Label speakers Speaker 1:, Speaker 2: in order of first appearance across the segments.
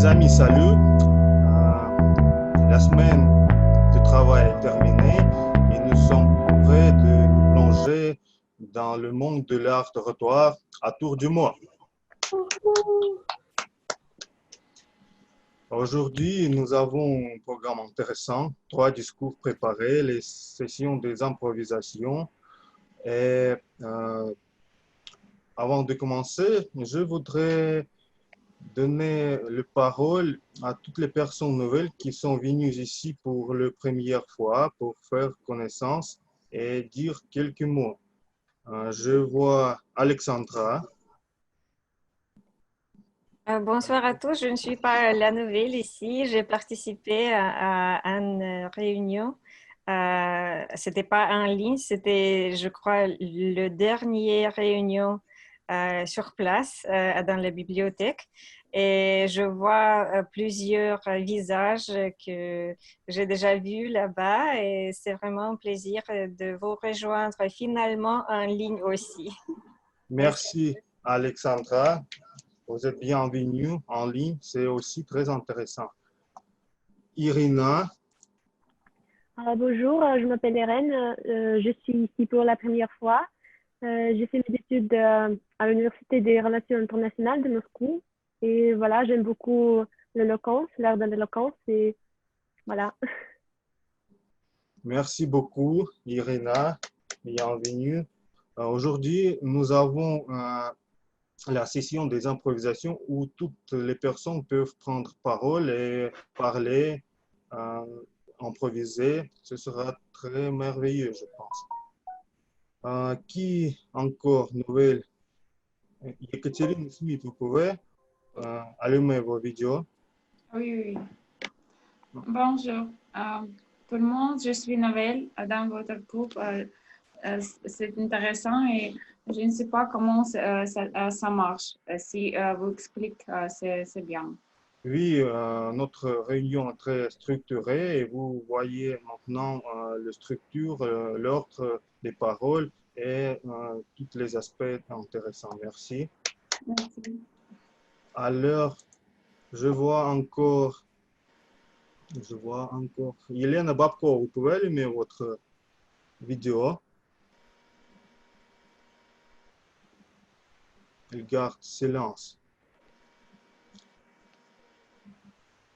Speaker 1: amis, salut. La semaine de travail est terminée et nous sommes prêts de nous plonger dans le monde de l'art oratoire à tour du mot. Aujourd'hui, nous avons un programme intéressant, 3 discours préparés, les sessions des improvisations. Et avant de commencer, je voudrais donner la parole à toutes les personnes nouvelles qui sont venues ici pour la première fois, pour faire connaissance et dire quelques mots. Je vois Alexandra.
Speaker 2: Bonsoir à tous, je ne suis pas la nouvelle ici. J'ai participé à une réunion. C'était pas en ligne, c'était, je crois, le dernier réunion sur place dans la bibliothèque. Et je vois plusieurs visages que j'ai déjà vus là-bas et c'est vraiment un plaisir de vous rejoindre finalement en ligne aussi. Merci.
Speaker 1: Merci Alexandra. Vous êtes bienvenue en ligne, c'est aussi très intéressant. Irina.
Speaker 3: Bonjour, je m'appelle Irène, je suis ici pour la première fois. J'ai fait mes études à l'Université des Relations internationales de Moscou. Et voilà, j'aime beaucoup l'éloquence, l'art de l'éloquence. Et voilà.
Speaker 1: Merci beaucoup, Irina. Bienvenue. Aujourd'hui, nous avons la session des improvisations où toutes les personnes peuvent prendre parole et parler, improviser. Ce sera très merveilleux, je pense. Qui encore nouvelle? Екатерина Смит, vous pouvez allumer vos vidéos.
Speaker 4: Oui. Bonjour tout le monde, je suis Noël dans votre groupe. C'est intéressant et je ne sais pas comment ça marche. Si vous expliquez, c'est bien.
Speaker 1: Oui, notre réunion est très structurée et vous voyez maintenant la structure, l'ordre des paroles et tous les aspects intéressants. Merci.
Speaker 4: Merci.
Speaker 1: Alors, je vois encore Елена Бабкова, vous pouvez allumer votre vidéo. Elle garde silence.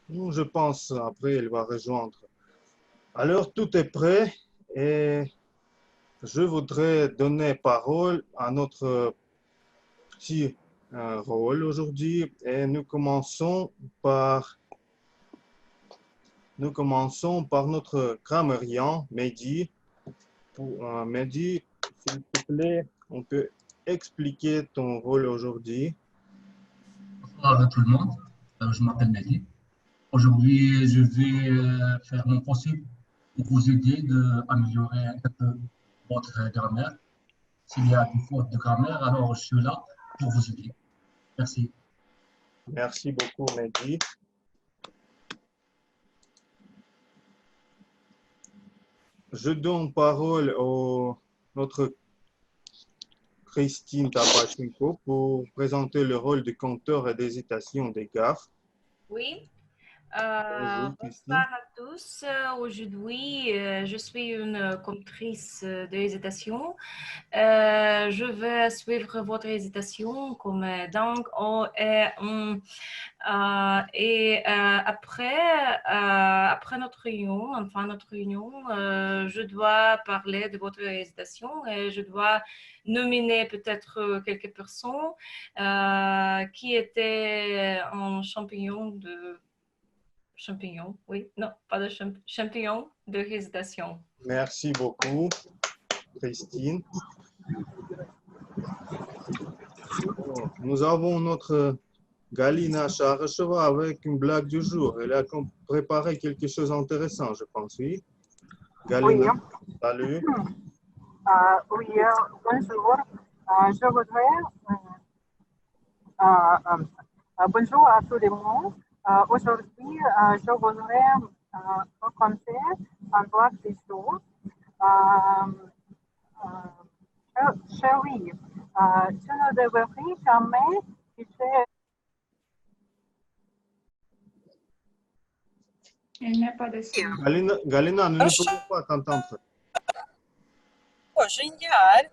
Speaker 1: Je pense après elle va rejoindre. Alors, tout est prêt et je voudrais donner parole à notre petit rôle aujourd'hui et nous commençons par notre grammairien, Mehdi. Mehdi, s'il te plaît, on peut expliquer ton rôle aujourd'hui.
Speaker 5: Bonsoir à tout le monde, je m'appelle Mehdi. Aujourd'hui, je vais faire mon possible pour vous aider à améliorer un peu votre grammaire. S'il y a des fautes de grammaire, alors je suis là pour vous aider. Merci.
Speaker 1: Merci beaucoup, Mehdi. Je donne parole à notre Christine Tabachenko pour présenter le rôle de conteur et d'hésitation des gaffes.
Speaker 6: Oui.
Speaker 1: Bonjour, Christine.
Speaker 6: Bonsoir à tous. Aujourd'hui, je suis une contrice de hésitation. Je vais suivre votre hésitation comme donc après notre réunion, je dois parler de votre hésitation et je dois nominer peut-être quelques personnes qui étaient en champignon, oui, non, pas de champignon de hésitation.
Speaker 1: Merci beaucoup, Christine. Nous avons notre Galina Charachova avec une blague du jour. Elle a préparé quelque chose d'intéressant, je pense, oui. Galina,
Speaker 7: Oui.
Speaker 1: salut.
Speaker 7: Oui, bonjour. Je voudrais bonjour à tout le monde. Aujourd'hui, je voudrais raconter un blague du jour. Chérie, tu ne devrais jamais quitter
Speaker 4: Il n'est pas de son.
Speaker 1: Galina, nous ne pouvons pas t'entendre.
Speaker 7: Oh, génial.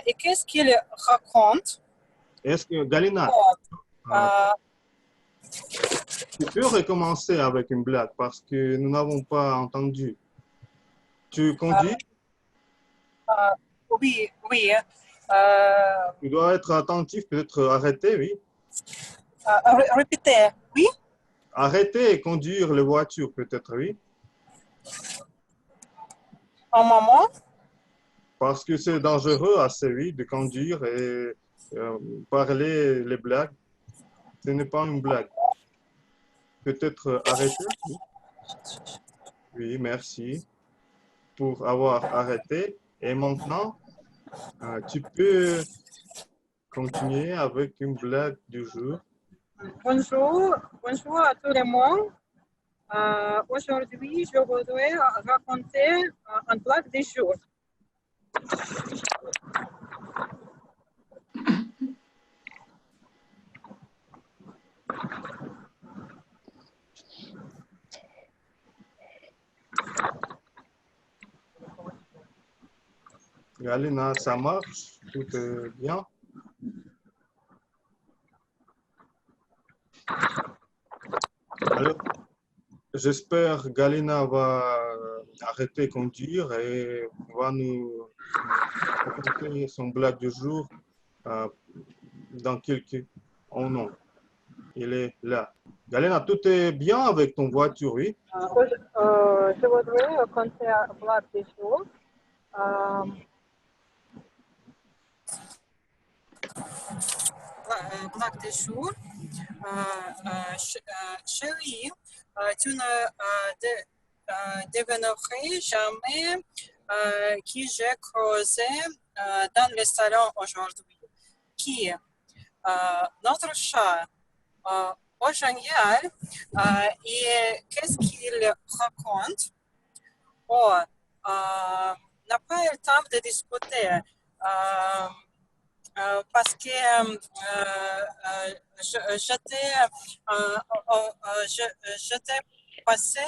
Speaker 7: Et qu'est-ce qu'il raconte?
Speaker 1: Est-ce que, Galina,
Speaker 7: Euh,
Speaker 1: tu peux recommencer avec une blague parce que nous n'avons pas entendu. Tu conduis?
Speaker 7: oui, oui.
Speaker 1: Tu dois être attentif, peut-être arrêter, oui.
Speaker 7: Répétez, oui.
Speaker 1: Arrêter et conduire la voiture, peut-être, oui.
Speaker 7: Un moment.
Speaker 1: Parce que c'est dangereux assez, oui, de conduire et parler les blagues. Ce n'est pas une blague. Peut-être arrêter? Oui. Oui, merci pour avoir arrêté. Et maintenant, tu peux continuer avec une blague du jour.
Speaker 7: Bonjour, bonjour à tout le monde. Aujourd'hui, je voudrais raconter une blague du jour.
Speaker 1: Galina, ça marche? Tout est bien? Alors, j'espère Galina va arrêter de conduire et va nous raconter son blague du jour dans quelques... Oh non, il est là. Galina, tout est bien avec ton voiture, oui?
Speaker 7: Je voudrais raconter une blague du jour. Blague du jour. Chérie, tu ne devinerais jamais qui j'ai croisé dans le salon aujourd'hui. Qui? Notre chat. Oh, génial. Et qu'est-ce qu'il raconte? Oh, n'a pas eu le temps de discuter. Parce que j'étais passé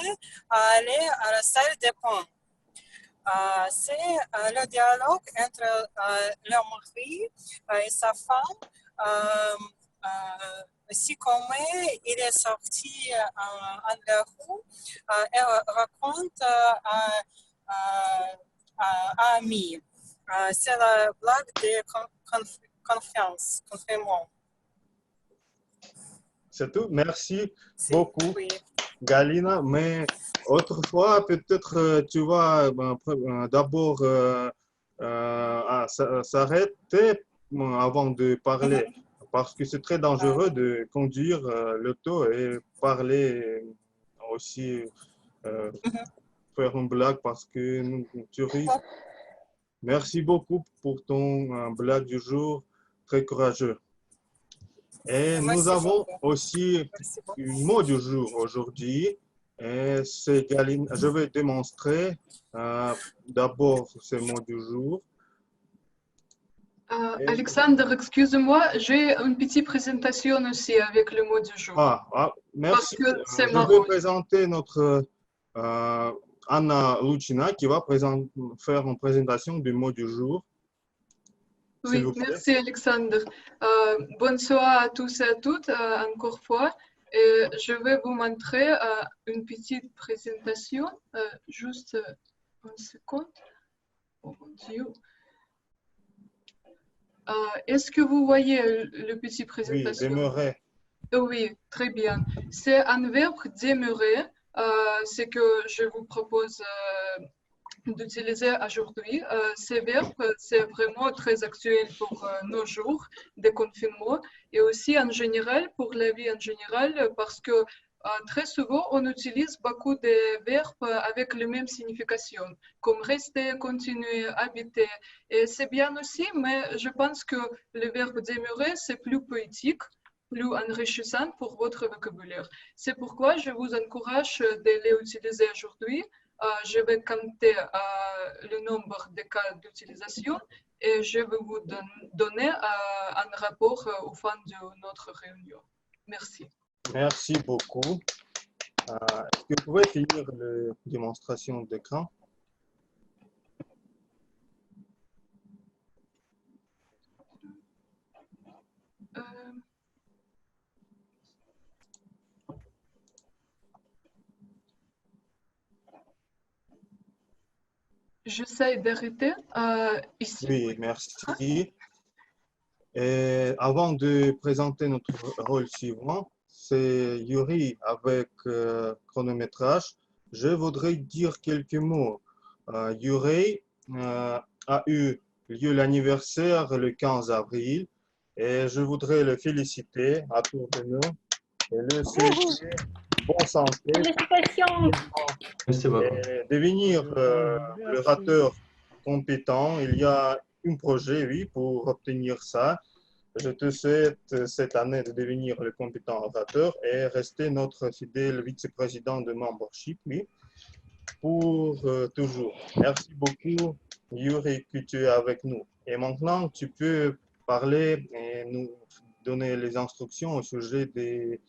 Speaker 7: à aller à la salle de bain. C'est le dialogue entre le mari et sa femme. Si comme il est sorti en la rue, elle raconte à Ami. C'est la blague de confiance, confinement.
Speaker 1: C'est tout. Merci beaucoup,
Speaker 7: Oui.
Speaker 1: Galina. Mais autrefois, peut-être tu vas d'abord s'arrêter avant de parler. Parce que c'est très dangereux de conduire l'auto et parler aussi, faire une blague parce que tu ris. Merci beaucoup pour ton blague du jour, très courageux. Et nous avons aussi un mot du jour aujourd'hui. Et c'est Galina. Je vais démontrer d'abord ce mot du jour.
Speaker 8: Alexandre, excuse-moi, j'ai une petite présentation aussi avec le mot du jour.
Speaker 1: Merci.
Speaker 8: Parce que c'est
Speaker 1: Je
Speaker 8: marrant.
Speaker 1: vais présenter notre Anna Lucina qui va faire une présentation du mot du jour.
Speaker 8: Oui, merci Alexandre. Bonsoir à tous et à toutes, encore une fois. Et je vais vous montrer une petite présentation. Juste une seconde. Oh mon Dieu. Est-ce que vous voyez le petit présentation?
Speaker 1: Oui, demeurer.
Speaker 8: Oui, très bien. C'est un verbe demeurer. C'est que je vous propose d'utiliser aujourd'hui. Ces verbes, c'est vraiment très actuel pour nos jours de confinement et aussi en général, pour la vie en général, parce que très souvent, on utilise beaucoup de verbes avec la même signification, comme rester, continuer, habiter. Et c'est bien aussi, mais je pense que le verbe demeurer, c'est plus poétique, plus enrichissant pour votre vocabulaire. C'est pourquoi je vous encourage de l'utiliser aujourd'hui. Je vais compter le nombre de cas d'utilisation et je vais vous donner un rapport au fin de notre réunion. Merci.
Speaker 1: Merci beaucoup. Est-ce que vous pouvez finir la démonstration d'écran?
Speaker 8: J'essaie d'arrêter ici.
Speaker 1: Oui, merci. Et avant de présenter notre rôle suivant, c'est Yuri avec chronométrage. Je voudrais dire quelques mots. Yuri a eu lieu l'anniversaire le 15 avril et je voudrais le féliciter à tour de nous et le souhaiter bonne santé.
Speaker 9: Félicitations.
Speaker 10: Merci beaucoup.
Speaker 1: Et devenir orateur compétent, il y a un projet, oui, pour obtenir ça. Je te souhaite cette année de devenir le compétent orateur et rester notre fidèle vice-président de membership, oui, pour toujours. Merci beaucoup, Yuri, que tu es avec nous. Et maintenant, tu peux parler et nous donner les instructions au sujet des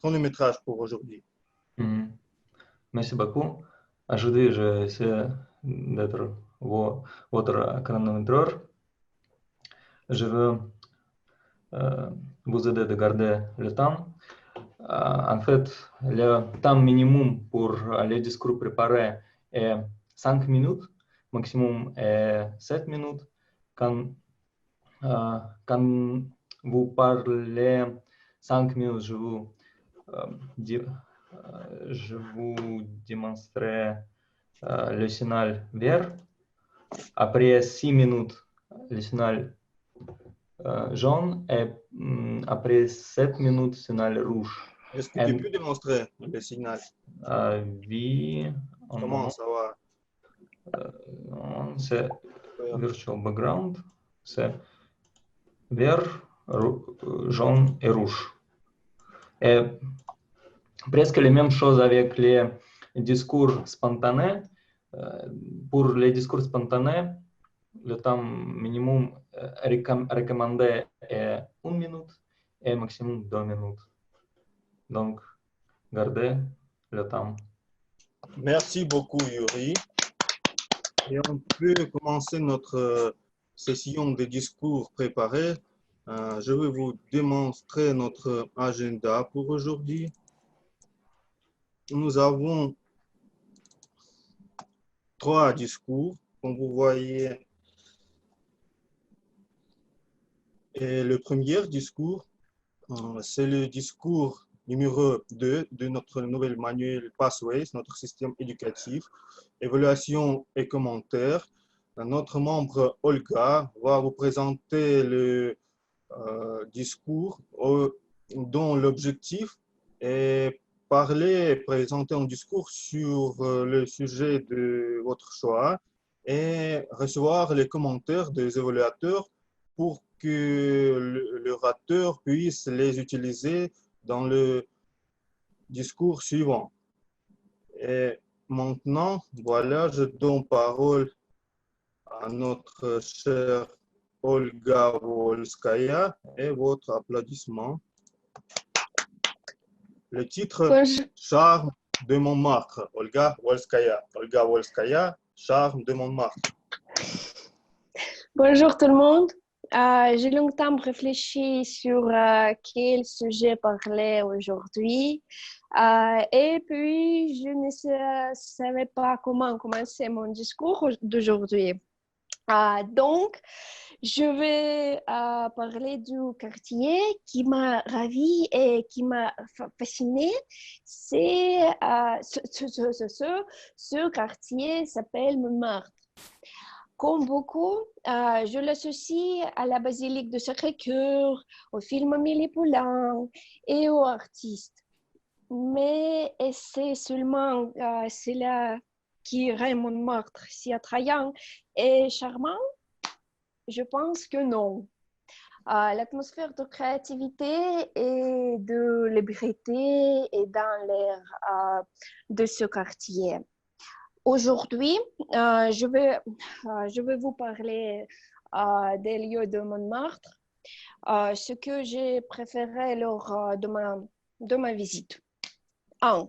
Speaker 1: chronométrages pour aujourd'hui.
Speaker 10: Merci beaucoup. Aujourd'hui, je essaie d'être votre chronométreur. Je veux vous aider de garder le temps. En fait, le temps minimum pour les discours préparés est 5 minutes, maximum est 7 minutes. Quand vous parlez 5 minutes, je vous démontrerai le signal vert. Après 6 minutes, le signal jaune et après 7 minutes, signal rouge.
Speaker 1: Est-ce que tu peux démontrer le signal?
Speaker 10: Oui.
Speaker 1: Comment ça va?
Speaker 10: C'est virtual background. C'est vert, jaune et rouge. Et presque les mêmes choses avec les discours spontanés. Pour les discours spontanés, le temps minimum recommandé est 1 minute et maximum 2 minutes. Donc, gardez le temps.
Speaker 1: Merci beaucoup, Yuri. Et on peut commencer notre session de discours préparés. Je vais vous démontrer notre agenda pour aujourd'hui. Nous avons 3 discours, comme vous voyez. Et le premier discours, c'est le discours numéro 2 de notre nouvel manuel Pathways, notre système éducatif, évaluation et commentaires. Notre membre Olga va vous présenter le discours dont l'objectif est présenter un discours sur le sujet de votre choix et recevoir les commentaires des évaluateurs pour que l'orateur puisse les utiliser dans le discours suivant. Et maintenant, voilà, je donne parole à notre chère Olga Volskaya et votre applaudissement. Le titre, Charme de Montmartre. Olga Volskaya. Olga Volskaya, Charme de Montmartre.
Speaker 3: Bonjour tout le monde. J'ai longtemps réfléchi sur quel sujet parler aujourd'hui. Et puis, je ne savais pas comment commencer mon discours d'aujourd'hui. Donc, je vais parler du quartier qui m'a ravie et qui m'a fascinée. Ce quartier s'appelle Montmartre. Comme beaucoup, je l'associe à la basilique de Sacré-Cœur, au film Amélie Poulain et aux artistes. Mais c'est seulement cela qui rend Montmartre si attrayant et charmant? Je pense que non. L'atmosphère de créativité et de liberté est dans l'air de ce quartier. Aujourd'hui, je vais vous parler des lieux de Montmartre, ce que j'ai préféré lors de ma visite. 1.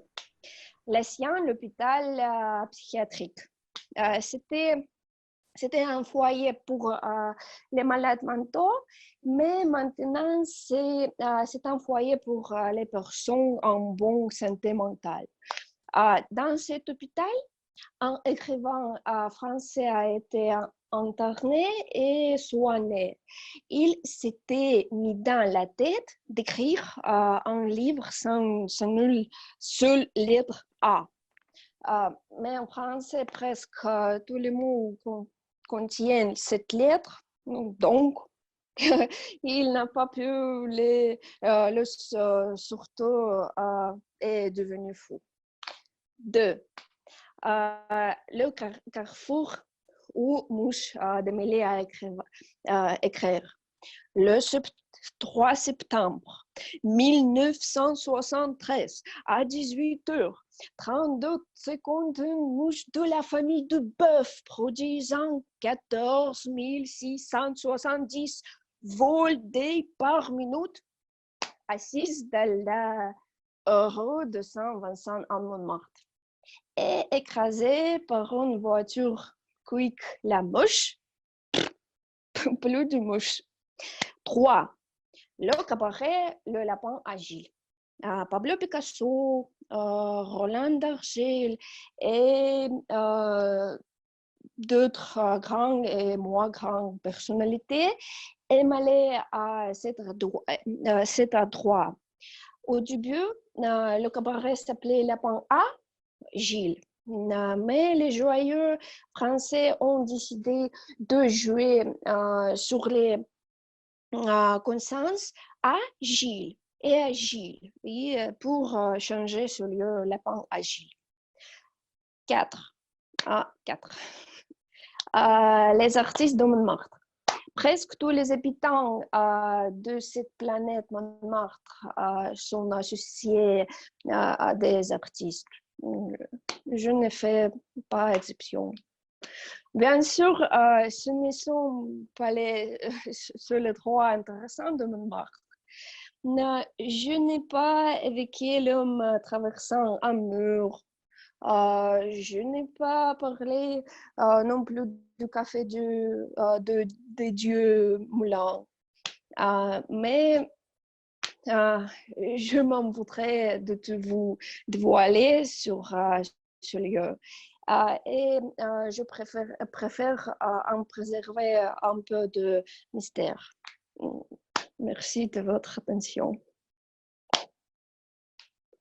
Speaker 9: les siens, l'hôpital psychiatrique. C'était un foyer pour les malades mentaux, mais maintenant, c'est un foyer pour les personnes en bonne santé mentale. Dans cet hôpital, un écrivain français a été interné et soigné. Il s'était mis dans la tête d'écrire un livre sans une seule lettre A. Mais en français, presque tous les mots contiennent cette lettre, donc il n'a pas pu surtout est devenu fou. 2. Le carrefour où Mouche démêlé à écrire. Le 3 septembre 1973, à 18h32, une mouche de la famille de bœuf produisant 14 670 vols par minute assise dans la rue de Saint-Vincent en Montmartre et écrasée par une voiture Quick la mouche, plus de mouche. 3. Le cabaret, le lapin agile. Pablo Picasso, Roland Dargel et d'autres grandes et moins grandes personnalités émalées à cet endroit. Au début, le cabaret s'appelait Lapin à Gilles. Mais les joyeux Français ont décidé de jouer sur les consonnes à Gilles et à Gilles pour changer ce lieu Lapin à Gilles. 4. Les artistes de Montmartre. Presque tous les habitants de cette planète Montmartre sont associés à des artistes. Je ne fais pas exception. Bien sûr, ce ne sont pas les seuls trois intéressants de Montmartre. Je n'ai pas évoqué l'homme traversant un mur. Je n'ai pas parlé non plus du café des dieux moulins. Mais je m'en voudrais de vous dévoiler sur ce lieu. Et je préfère en préserver un peu de mystère. Merci de votre attention.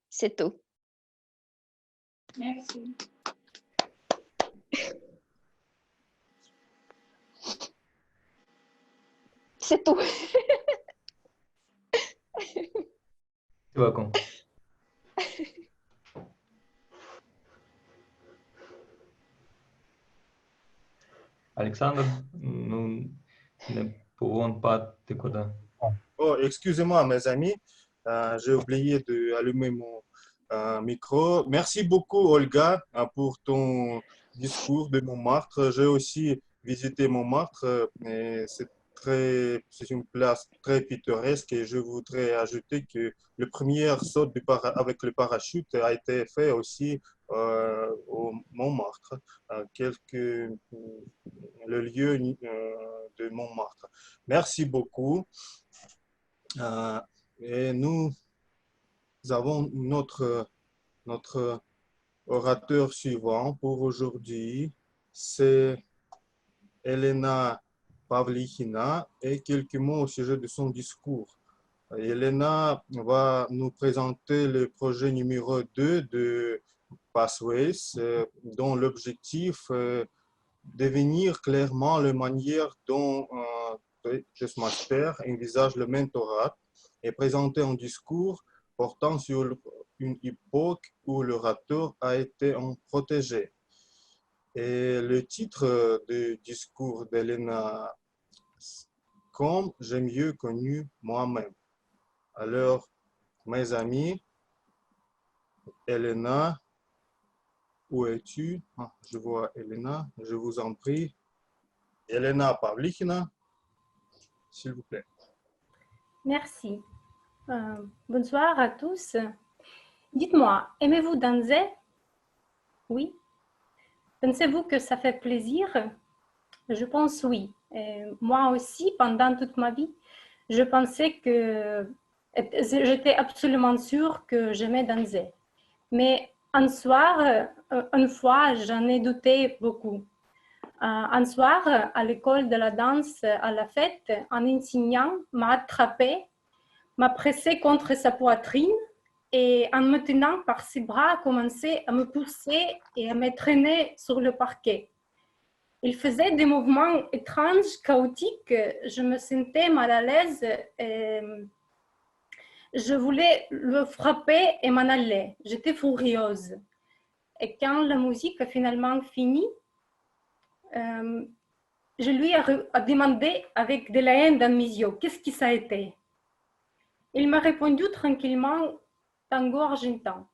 Speaker 9: C'est tout.
Speaker 4: Merci.
Speaker 9: C'est tout.
Speaker 10: C'est bon. Alexandre, nous ne pouvons pas t'écouter.
Speaker 1: Oh, excusez-moi, mes amis, j'ai oublié d'allumer mon micro. Merci beaucoup, Olga, pour ton discours de Montmartre. J'ai aussi visité Montmartre et c'est une place très pittoresque et je voudrais ajouter que le premier saut avec le parachute a été fait aussi au Montmartre, le lieu de Montmartre. Merci beaucoup. Et nous avons notre orateur suivant pour aujourd'hui, c'est Elena Pavlichina et quelques mots au sujet de son discours. Elena va nous présenter le projet numéro 2 de Pathways, dont l'objectif est définir clairement la manière dont Toastmasters envisage le mentorat et présenter un discours portant sur une époque où l'orateur a été protégé. Et le titre du discours d'Elena, comme j'ai mieux connu moi-même. Alors, mes amis, Elena, où es-tu? Je vois Elena, je vous en prie. Elena Pavlichina, s'il vous plaît.
Speaker 11: Merci. Bonsoir à tous. Dites-moi, aimez-vous danser? Oui. Pensez-vous que ça fait plaisir? Je pense oui. Moi aussi, pendant toute ma vie, je pensais que j'étais absolument sûre que j'aimais danser. Mais un soir, une fois, j'en ai douté beaucoup. Un soir, à l'école de la danse, à la fête, un enseignant m'a attrapé, m'a pressé contre sa poitrine et en me tenant par ses bras, a commencé à me pousser et à me traîner sur le parquet. Il faisait des mouvements étranges, chaotiques. Je me sentais mal à l'aise. Je voulais le frapper et m'en aller. J'étais furieuse. Et quand la musique a finalement fini, je lui ai demandé avec de la haine dans mes yeux, qu'est-ce que ça a été? Il m'a répondu tranquillement, tango argentin.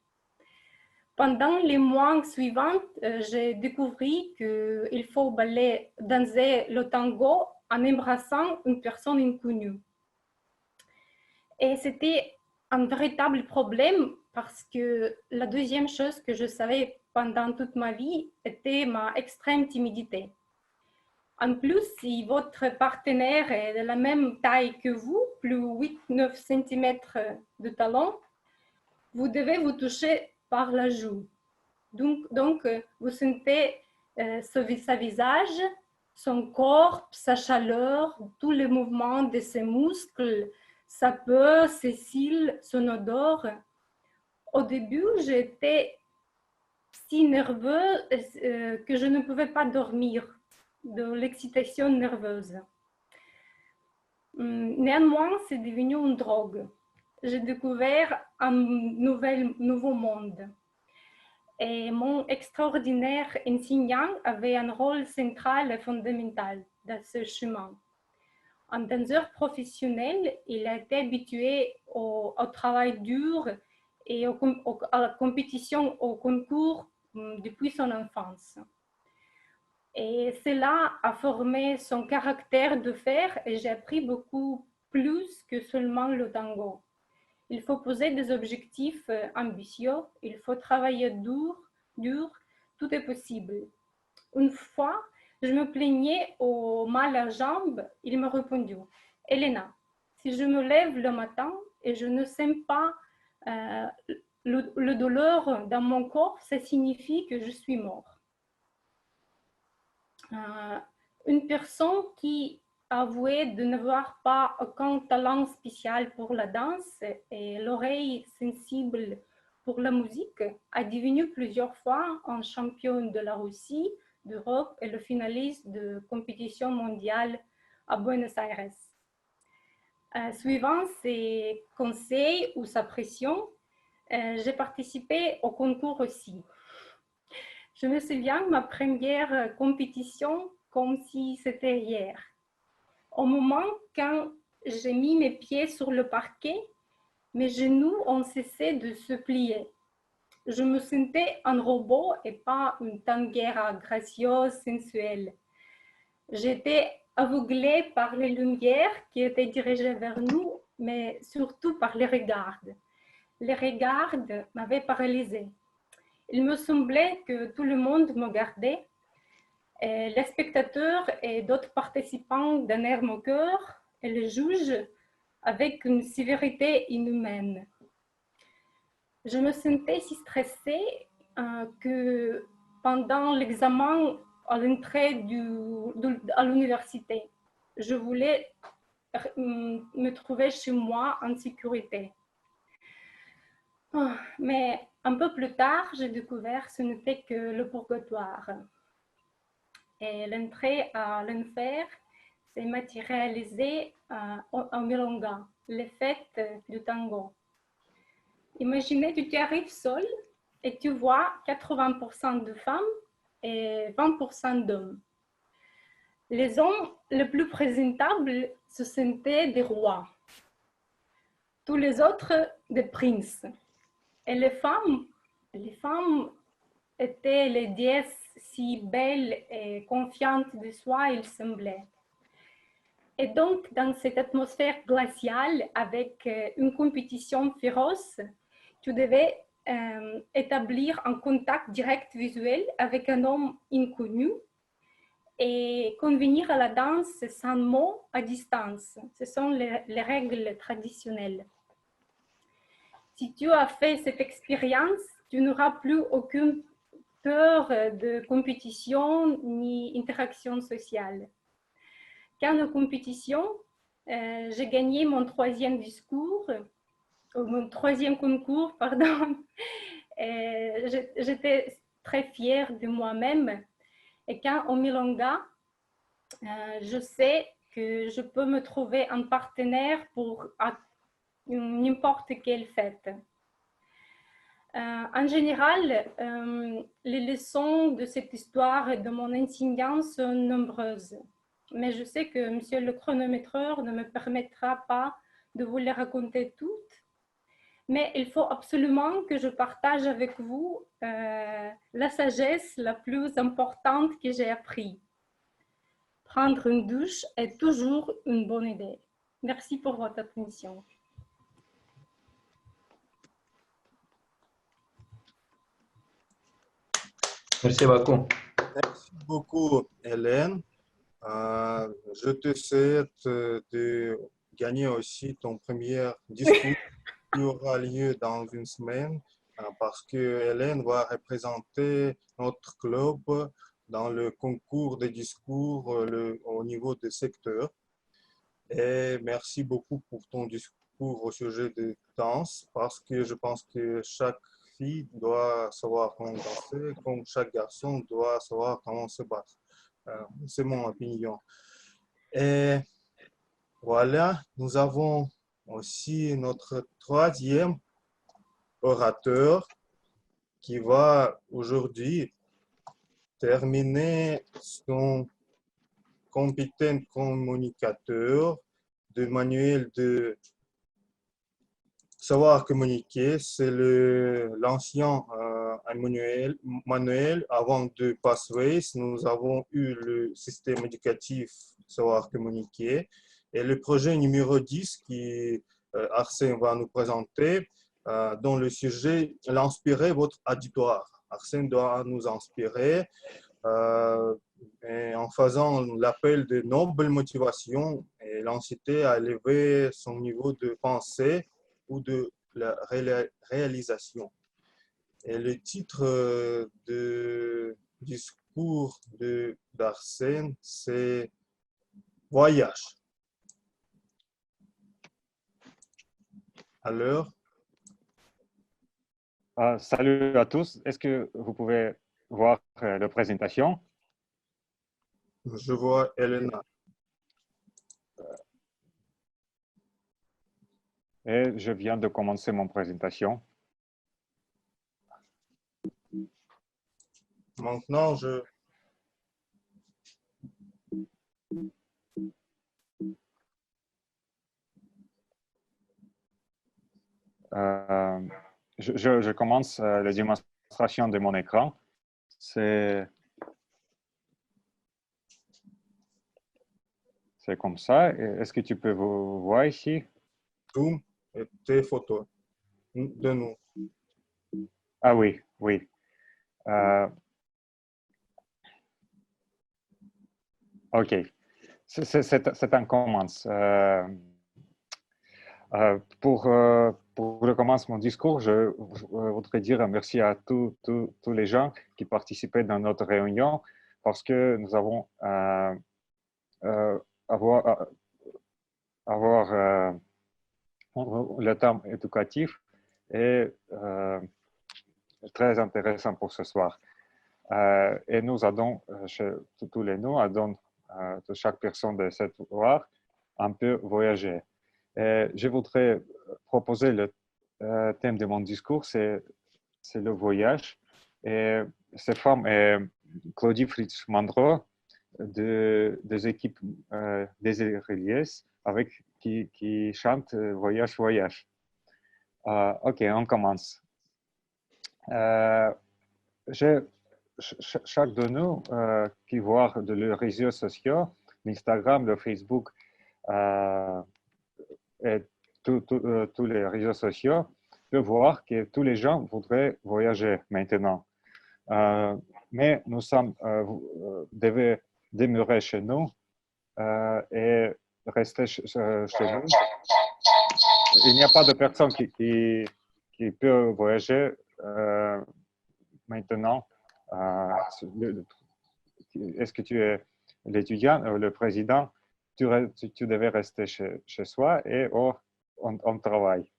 Speaker 11: Pendant les mois suivants, j'ai découvert qu'il faut danser le tango en embrassant une personne inconnue. Et c'était un véritable problème parce que la deuxième chose que je savais pendant toute ma vie était ma extrême timidité. En plus, si votre partenaire est de la même taille que vous, plus 8-9 cm de talon, vous devez vous toucher par la joue. Donc vous sentez sa visage, son corps, sa chaleur, tous les mouvements de ses muscles, sa peau, ses cils, son odeur. Au début, j'étais si nerveuse que je ne pouvais pas dormir de l'excitation nerveuse. Néanmoins, c'est devenu une drogue. J'ai découvert un nouveau monde. Et mon extraordinaire enseignant avait un rôle central et fondamental dans ce chemin. En danseur professionnel, il a été habitué au travail dur et à la compétition, au concours depuis son enfance. Et cela a formé son caractère de fer et j'ai appris beaucoup plus que seulement le tango. Il faut poser des objectifs ambitieux, il faut travailler dur, tout est possible. Une fois, je me plaignais au mal à jambes, il m'a répondu, Elena, si je me lève le matin et je ne sens pas le douleur dans mon corps, ça signifie que je suis mort. Une personne qui avouait de n'avoir pas aucun talent spécial pour la danse et l'oreille sensible pour la musique, a devenu plusieurs fois un champion de la Russie, d'Europe et le finaliste de compétition mondiale à Buenos Aires. Suivant ses conseils ou sa pression, j'ai participé au concours aussi. Je me souviens de ma première compétition comme si c'était hier. Au moment quand j'ai mis mes pieds sur le parquet, mes genoux ont cessé de se plier. Je me sentais un robot et pas une tanguera gracieuse, sensuelle. J'étais aveuglée par les lumières qui étaient dirigées vers nous, mais surtout par les regards. Les regards m'avaient paralysée. Il me semblait que tout le monde me regardait. Les spectateurs et d'autres participants donnèrent mon cœur et les juges avec une sévérité inhumaine. Je me sentais si stressée que pendant l'examen à l'entrée à l'université, je voulais me trouver chez moi en sécurité. Mais un peu plus tard, j'ai découvert que ce n'était que le purgatoire. Et l'entrée à l'enfer s'est matérialisée en Milonga, les fêtes du tango. Imaginez, tu arrives seul et tu vois 80% de femmes et 20% d'hommes. Les hommes les plus présentables se sentaient des rois, tous les autres des princes. Et les femmes étaient les déesses si belles et confiantes de soi, il semblait. Et donc, dans cette atmosphère glaciale, avec une compétition féroce, tu devais établir un contact direct visuel avec un homme inconnu et convenir à la danse sans mots à distance. Ce sont les règles traditionnelles. Si tu as fait cette expérience, tu n'auras plus aucune peur de compétition ni interaction sociale. Quand en compétition, j'ai gagné mon troisième concours, pardon. J'étais très fière de moi-même. Et quand au Milonga, je sais que je peux me trouver un partenaire pour n'importe quelle fête. En général, les leçons de cette histoire et de mon enseignant sont nombreuses. Mais je sais que monsieur le chronométreur ne me permettra pas de vous les raconter toutes. Mais il faut absolument que je partage avec vous la sagesse la plus importante que j'ai apprise. Prendre une douche est toujours une bonne idée. Merci pour votre attention.
Speaker 10: Merci beaucoup.
Speaker 1: Merci beaucoup, Hélène. Je te souhaite de gagner aussi ton premier discours qui aura lieu dans une semaine parce que Hélène va représenter notre club dans le concours des discours au niveau des secteurs. Et merci beaucoup pour ton discours au sujet de danse parce que je pense que chaque fille doit savoir comment danser, comme chaque garçon doit savoir comment se battre. C'est mon opinion. Et voilà, nous avons aussi notre troisième orateur qui va aujourd'hui terminer son compétent communicateur de manuel de savoir communiquer. C'est l'ancien manuel avant de Pathways. Nous avons eu le système éducatif savoir communiquer et le projet numéro 10 qui Arsène va nous présenter dont le sujet l'inspirer votre auditoire. Arsène doit nous inspirer et en faisant l'appel de noble motivation et l'inciter à élever son niveau de pensée ou de la réalisation. Et le titre de discours d'Arsène, c'est Voyage. Alors,
Speaker 12: salut à tous. Est-ce que vous pouvez voir la présentation?
Speaker 1: Je vois Elena.
Speaker 12: Et je viens de commencer mon présentation.
Speaker 1: Maintenant,
Speaker 12: je commence la démonstration de mon écran. C'est comme ça. Est-ce que tu peux voir ici?
Speaker 1: Zoom et tes photos de nous.
Speaker 12: Ah oui, oui. OK. C'est un commence. Pour le commencement du discours, je voudrais dire merci à tous les gens qui participaient dans notre réunion parce que nous avons avoir le thème éducatif est très intéressant pour ce soir. Et nous allons, tous les nous, allons, de chaque personne de cette soir, un peu voyager. Et je voudrais proposer le thème de mon discours, c'est le voyage. Et cette femme est Claudie Fritz-Mandro des équipes des Reliés qui chante Voyage, Voyage. OK, on commence. Chaque de nous qui voit de les réseaux sociaux, l'Instagram, le Facebook et tous les réseaux sociaux, peux voir que tous les gens voudraient voyager maintenant. Mais nous sommes, devons demeurer chez nous et rester chez nous. Il n'y a pas de personne qui peut voyager maintenant. Est-ce que tu es l'étudiant ou le président? Tu devais rester chez soi et on travaille.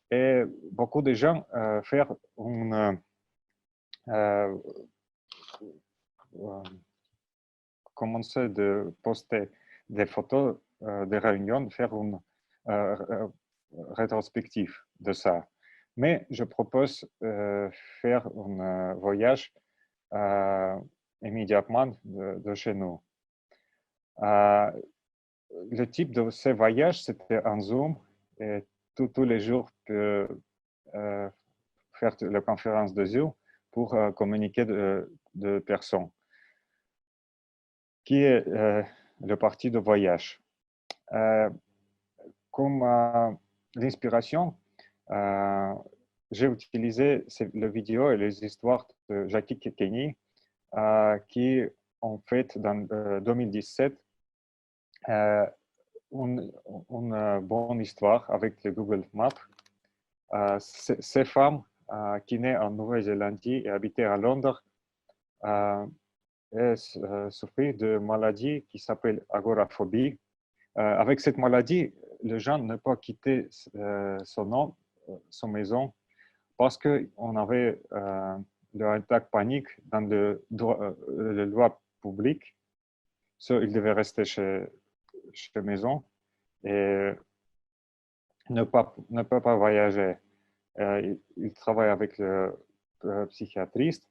Speaker 12: Et beaucoup de gens commencer de poster des photos des réunions, faire une rétrospective de ça. Mais je propose faire un voyage immédiatement de chez nous. Le type de ce voyage, c'était en Zoom et tous les jours faire la conférence de Zoom pour communiquer de personnes. Qui est le parti de voyage. Comme l'inspiration, j'ai utilisé les vidéos et les histoires de Jackie Kenny qui ont fait dans 2017 une bonne histoire avec le Google Maps. Ces femmes qui naissent en Nouvelle-Zélande et habitaient à Londres souffrir de maladie qui s'appelle agoraphobie. Avec cette maladie, les gens ne peuvent pas quitter son maison parce qu'on avait l'attaque panique dans le loi publique. Ils devaient rester chez la maison et ne peuvent pas voyager. Ils travaillent avec le psychiatriste.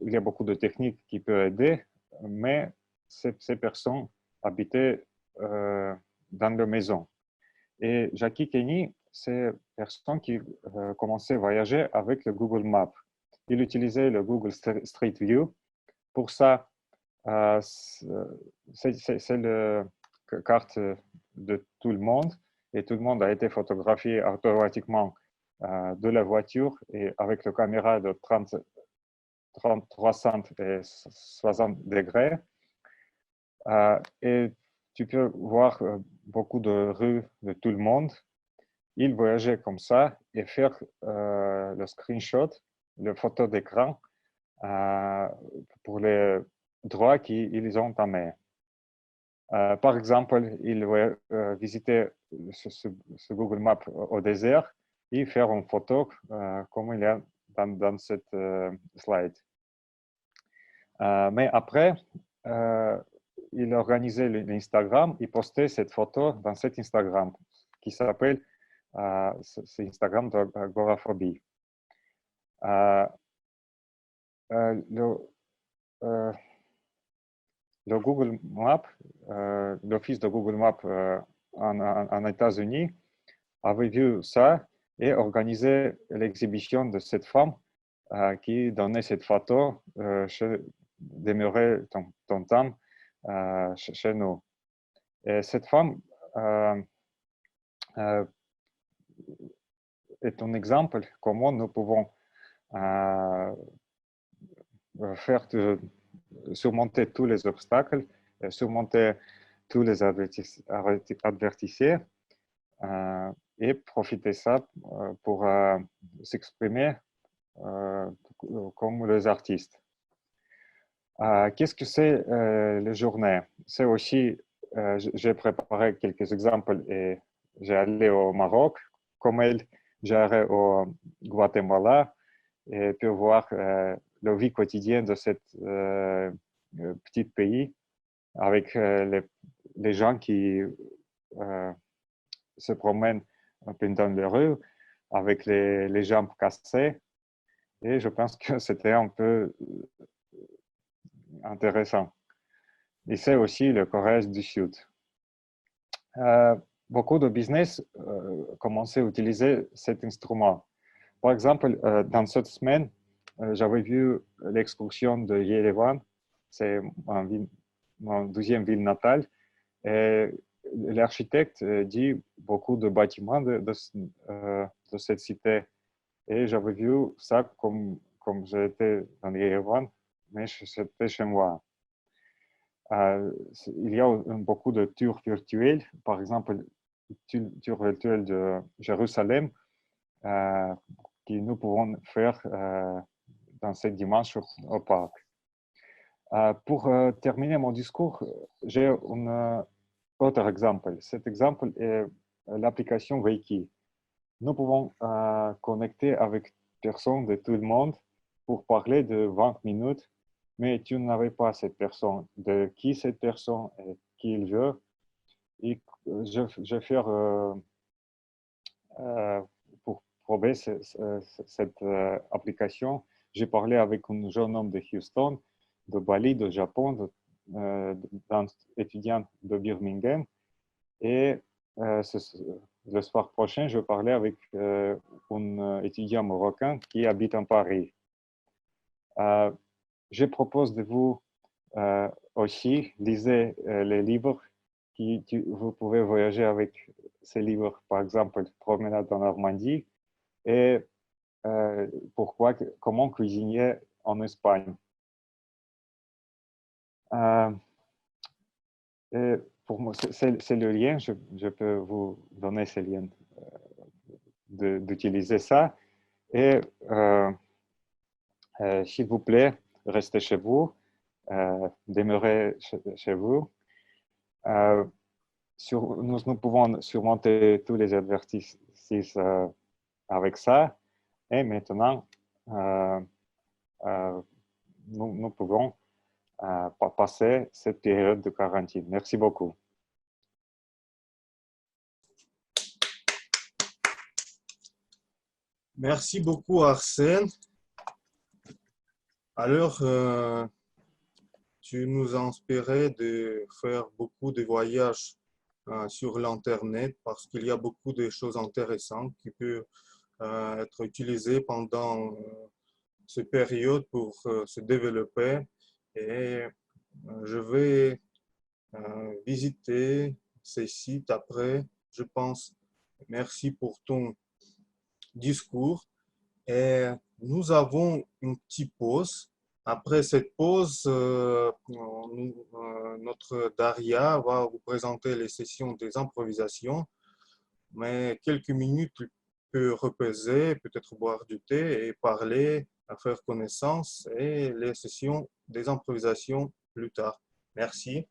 Speaker 12: Il y a beaucoup de techniques qui peuvent aider, mais ces personnes habitaient dans leur maison. Et Jackie Kenny, c'est une personne qui commençait à voyager avec le Google Maps. Il utilisait le Google Street View. Pour ça, c'est la carte de tout le monde et tout le monde a été photographié automatiquement de la voiture et avec la caméra de 360 degrés. Et tu peux voir beaucoup de rues de tout le monde. Ils voyageaient comme ça et faire le screenshot, le photo d'écran pour les droits qu'ils ont en main. Par exemple, ils visitaient ce Google Maps au désert et faire une photo comme il y a dans cette slide. Mais après, il organisait l'Instagram, il postait cette photo dans cet Instagram qui s'appelle c'est Instagram d'agoraphobie. Le Google Maps, l'office de Google Maps en États-Unis avait vu ça et organisé l'exhibition de cette femme qui donnait cette photo demeurer ton temps chez nous. Et cette femme est un exemple comment nous pouvons surmonter tous les obstacles, surmonter tous les adversités et profiter de ça pour s'exprimer comme les artistes. Qu'est-ce que c'est les journées? C'est aussi, j'ai préparé quelques exemples et j'ai allé au Maroc, comme elle, j'ai allé au Guatemala et puis voir la vie quotidienne de ce petit pays avec les gens qui se promènent un peu dans les rues avec les jambes cassées. Et je pense que c'était un peu intéressant. Et c'est aussi le Corée du Sud. Beaucoup de business commençaient à utiliser cet instrument. Par exemple, dans cette semaine, j'avais vu l'excursion de Yerevan, c'est mon deuxième ville natale, et l'architecte dit beaucoup de bâtiments de de cette cité. Et j'avais vu ça comme j'étais dans Yerevan, mais c'était chez moi. Il y a beaucoup de tours virtuels, par exemple, tour virtuel de Jérusalem, que nous pouvons faire dans cette dimanche au parc. Pour terminer mon discours, j'ai un autre exemple. Cet exemple est l'application Reiki. Nous pouvons connecter avec personnes de tout le monde pour parler de 20 minutes, mais tu n'avais pas cette personne, de qui cette personne et qui il veut. Et je vais faire, pour prouver cette application, j'ai parlé avec un jeune homme de Houston, de Bali, de Japon, d'un étudiant de Birmingham. Et le soir prochain, je vais parler avec un étudiant marocain qui habite en Paris. Je propose de vous aussi lisez les livres vous pouvez voyager avec ces livres, par exemple, Promenade en Normandie et comment cuisiner en Espagne. Et pour moi, c'est le lien, je peux vous donner ces liens d'utiliser ça. Et s'il vous plaît, restez chez vous, demeurez chez vous. Nous pouvons surmonter tous les advertices avec ça. Et maintenant, nous pouvons passer cette période de quarantaine. Merci beaucoup.
Speaker 1: Merci beaucoup, Arsène. Alors, tu nous as inspiré de faire beaucoup de voyages sur l'Internet parce qu'il y a beaucoup de choses intéressantes qui peuvent être utilisées pendant cette période pour se développer. Et je vais visiter ces sites après, je pense. Merci pour ton discours. Et nous avons une petite pause. Après cette pause, notre Daria va vous présenter les sessions des improvisations. Mais quelques minutes, tu peux reposer, peut-être boire du thé et parler, faire connaissance et les sessions des improvisations plus tard. Merci.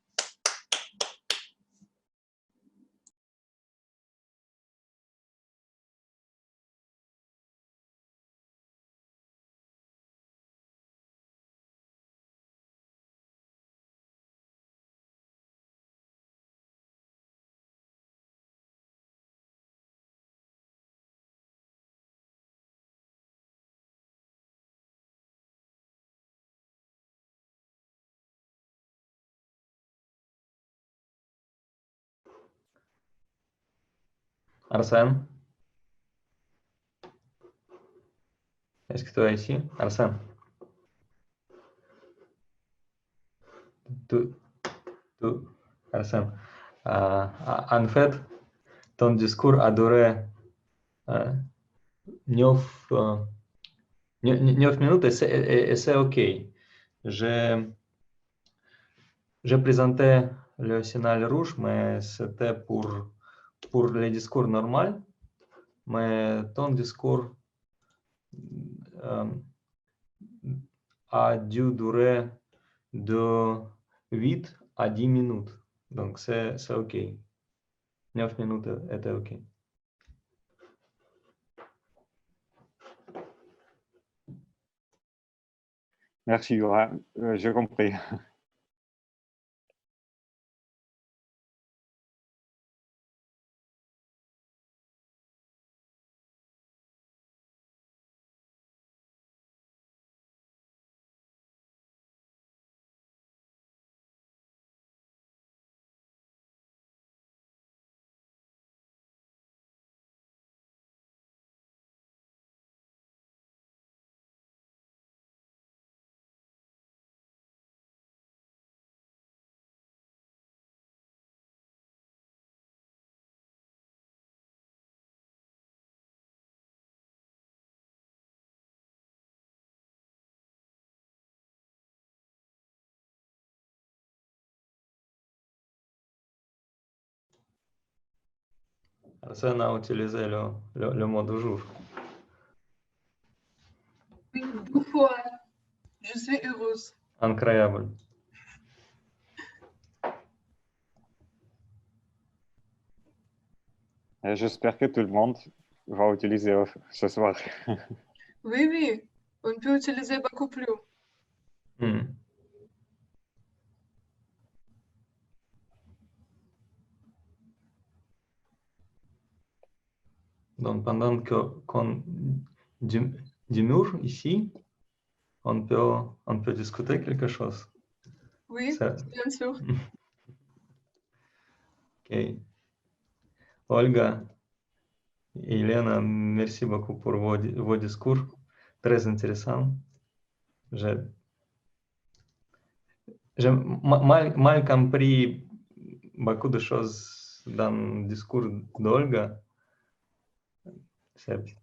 Speaker 10: Arsène, est-ce que tu es ici? Arsène, tu, Arsène, en fait, ton discours a duré 9 minutes et c'est OK. J'ai présenté le signal rouge, mais c'était pour le discours normal. Mais ton discours a dû durer de 8 à 10 minutes. Donc, c'est OK. 9 minutes était OK.
Speaker 12: Merci, Yura. J'ai compris.
Speaker 10: Arsène a utilisé le mot du jour.
Speaker 8: Oui, 2 fois. Je suis heureuse.
Speaker 10: Incroyable.
Speaker 12: Et j'espère que tout le monde va utiliser ce soir.
Speaker 8: Oui, oui. On peut utiliser beaucoup plus.
Speaker 10: Donc, pendant qu'on demeure ici, on peut discuter quelque chose.
Speaker 8: Oui, bien sûr.
Speaker 10: Ok. Olga et Elena, merci beaucoup pour vos discours. Très intéressant. J'ai mal compris beaucoup de choses dans le discours d'Olga. C'est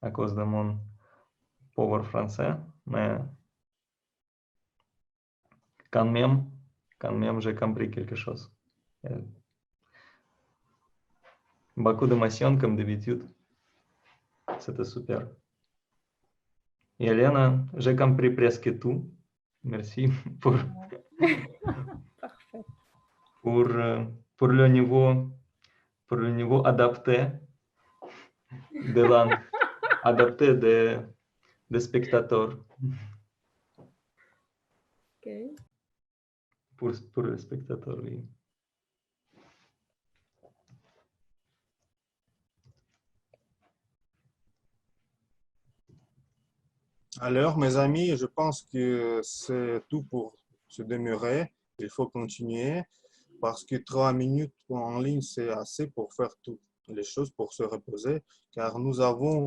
Speaker 10: à cause de mon pauvre français, mais quand même, j'ai compris quelque chose. Beaucoup d'émotions comme d'habitude. C'était super. Et Elena, j'ai compris presque tout. Merci pour le niveau adapté de langue, adapté des spectateurs.
Speaker 11: Okay.
Speaker 10: Pour les spectateurs, oui.
Speaker 1: Alors, mes amis, je pense que c'est tout pour se demeurer. Il faut continuer parce que 3 minutes en ligne, c'est assez pour faire toutes les choses, pour se reposer, car nous avons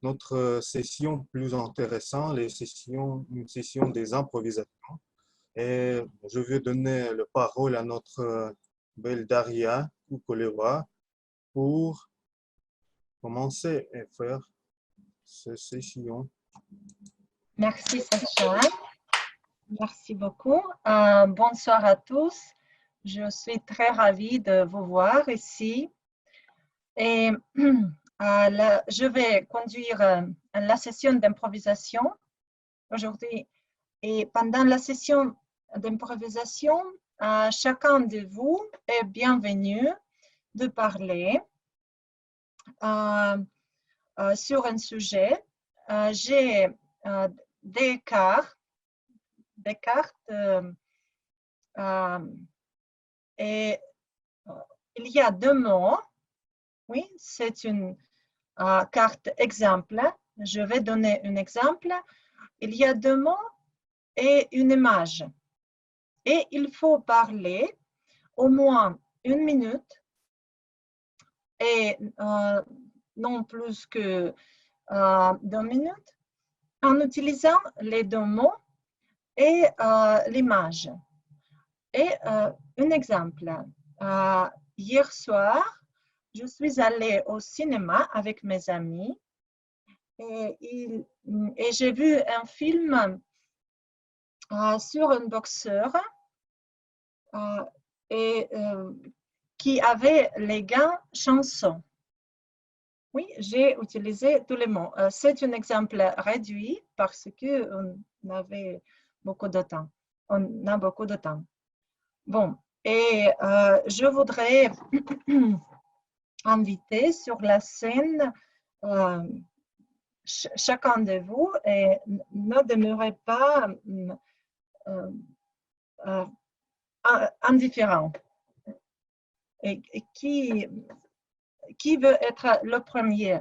Speaker 1: notre session plus intéressante, une session des improvisations. Et je vais donner la parole à notre belle Daria Kukoleva pour commencer et faire cette session.
Speaker 13: Merci Sacha. Merci beaucoup. Bonsoir à tous. Je suis très ravie de vous voir ici. Et je vais conduire la session d'improvisation aujourd'hui. Et pendant la session d'improvisation, chacun de vous est bienvenu de parler sur un sujet. J'ai des cartes et il y a 2 mots. Oui, c'est une carte exemple. Je vais donner un exemple. Il y a 2 mots et une image. Et il faut parler au moins 1 minute et non plus que 2 minutes en utilisant les 2 mots et l'image. Et un exemple. Hier soir, je suis allée au cinéma avec mes amis et j'ai vu un film sur un boxeur qui avait les gants chansons. Oui, j'ai utilisé tous les mots. C'est un exemple réduit parce qu'on avait beaucoup de temps. On a beaucoup de temps. Bon, et je voudrais inviter sur la scène chacun de vous et ne demeurez pas indifférent. Et qui veut être le premier?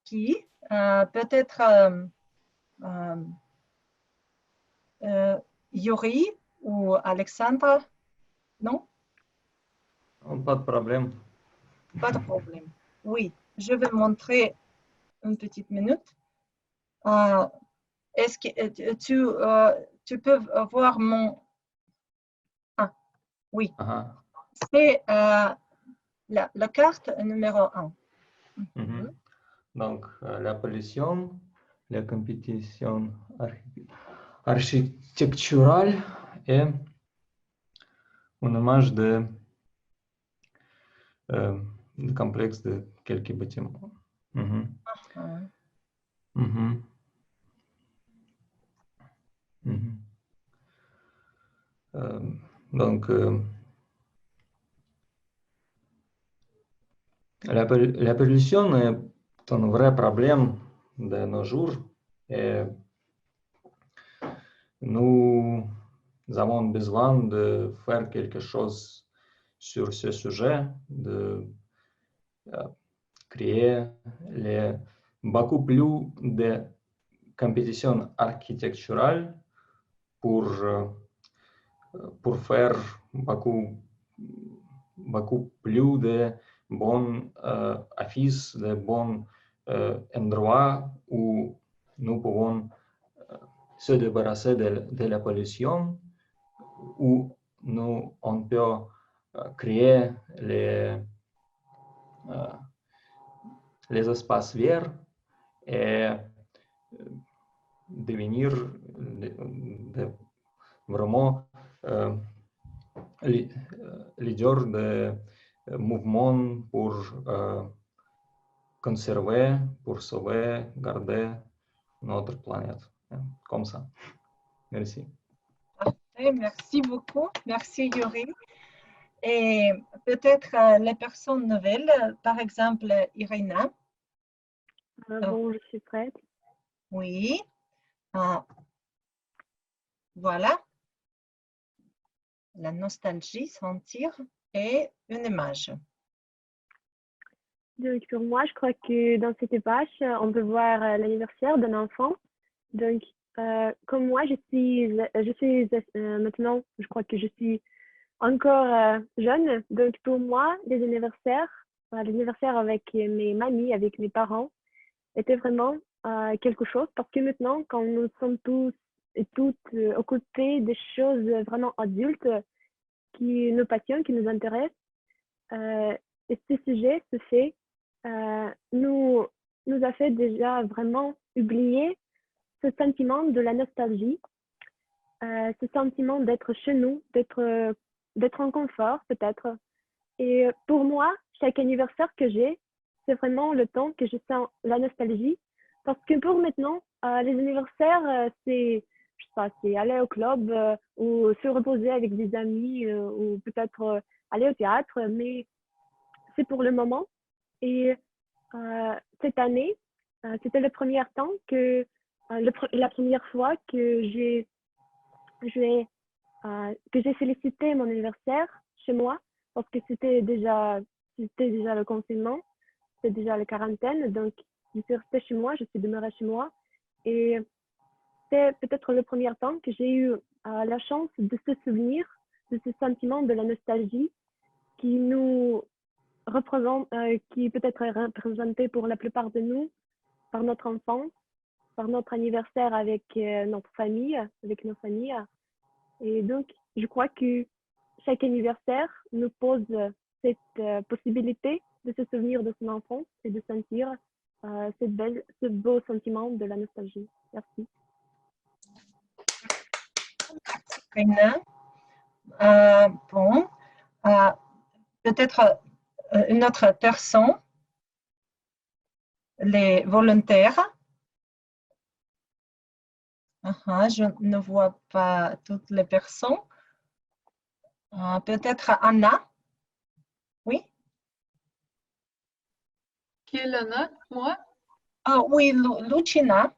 Speaker 13: Qui? Peut-être Yuri ou Alexandre? Non?
Speaker 10: Pas de problème.
Speaker 13: Pas de problème. Oui, je vais montrer une petite minute. Est-ce que tu peux voir mon... Ah, oui. C'est la carte numéro 1.
Speaker 10: Donc, la pollution, la compétition architecturale et une image de complexe de quelques bâtiments. Mhm. Mhm. Mhm. Donc, la pollution est un vrai problème de nos jours et nous avons besoin de faire quelque chose sur ce sujet, de créer beaucoup plus de compétitions architecturales pour faire beaucoup plus de bons affiches, de bons endroits où nous pouvons se débarrasser de la pollution, où on peut créer les espaces verts et devenir vraiment leader de mouvement pour conserver, pour sauver, garder notre planète. Comme ça. Merci.
Speaker 13: Parfait, merci beaucoup. Merci Yuri. Et peut-être les personnes nouvelles, par exemple Irina.
Speaker 3: Bon, je suis prête.
Speaker 13: Oui. Voilà. La nostalgie, sentir et une image.
Speaker 3: Donc, pour moi, je crois que dans cette image, on peut voir l'anniversaire d'un enfant. Donc, comme moi, je suis maintenant, je crois que je suis encore jeune. Donc, pour moi, les anniversaires, l'anniversaire avec mes mamies, avec mes parents, était vraiment quelque chose parce que maintenant, quand nous sommes tous et toutes aux côtés des choses vraiment adultes qui nous passionnent, qui nous intéressent, et ce sujet, ce fait, nous a fait déjà vraiment oublier ce sentiment de la nostalgie, ce sentiment d'être chez nous, d'être en confort peut-être. Et pour moi, chaque anniversaire que j'ai, c'est vraiment le temps que je sens la nostalgie. Parce que pour maintenant, les anniversaires, c'est, je sais pas, c'est aller au club ou se reposer avec des amis ou peut-être aller au théâtre, mais c'est pour le moment. Et cette année, c'était le premier temps que, la première fois que j'ai félicité mon anniversaire chez moi, parce que c'était déjà le confinement, c'était déjà la quarantaine, donc je suis restée chez moi, je suis demeurée chez moi. Et c'est peut-être le premier temps que j'ai eu la chance de se souvenir de ce sentiment de la nostalgie qui nous représente, qui peut être représenté pour la plupart de nous par notre enfance, par notre anniversaire avec notre famille, avec nos familles. Et donc, je crois que chaque anniversaire nous pose cette possibilité de se souvenir de son enfance et de sentir ce beau sentiment de la nostalgie. Merci.
Speaker 13: Bon, peut-être une autre personne, les volontaires. Je ne vois pas toutes les personnes. Peut-être Anna. Oui.
Speaker 8: Qui est Anna? Moi?
Speaker 13: Ah oui, Lucina.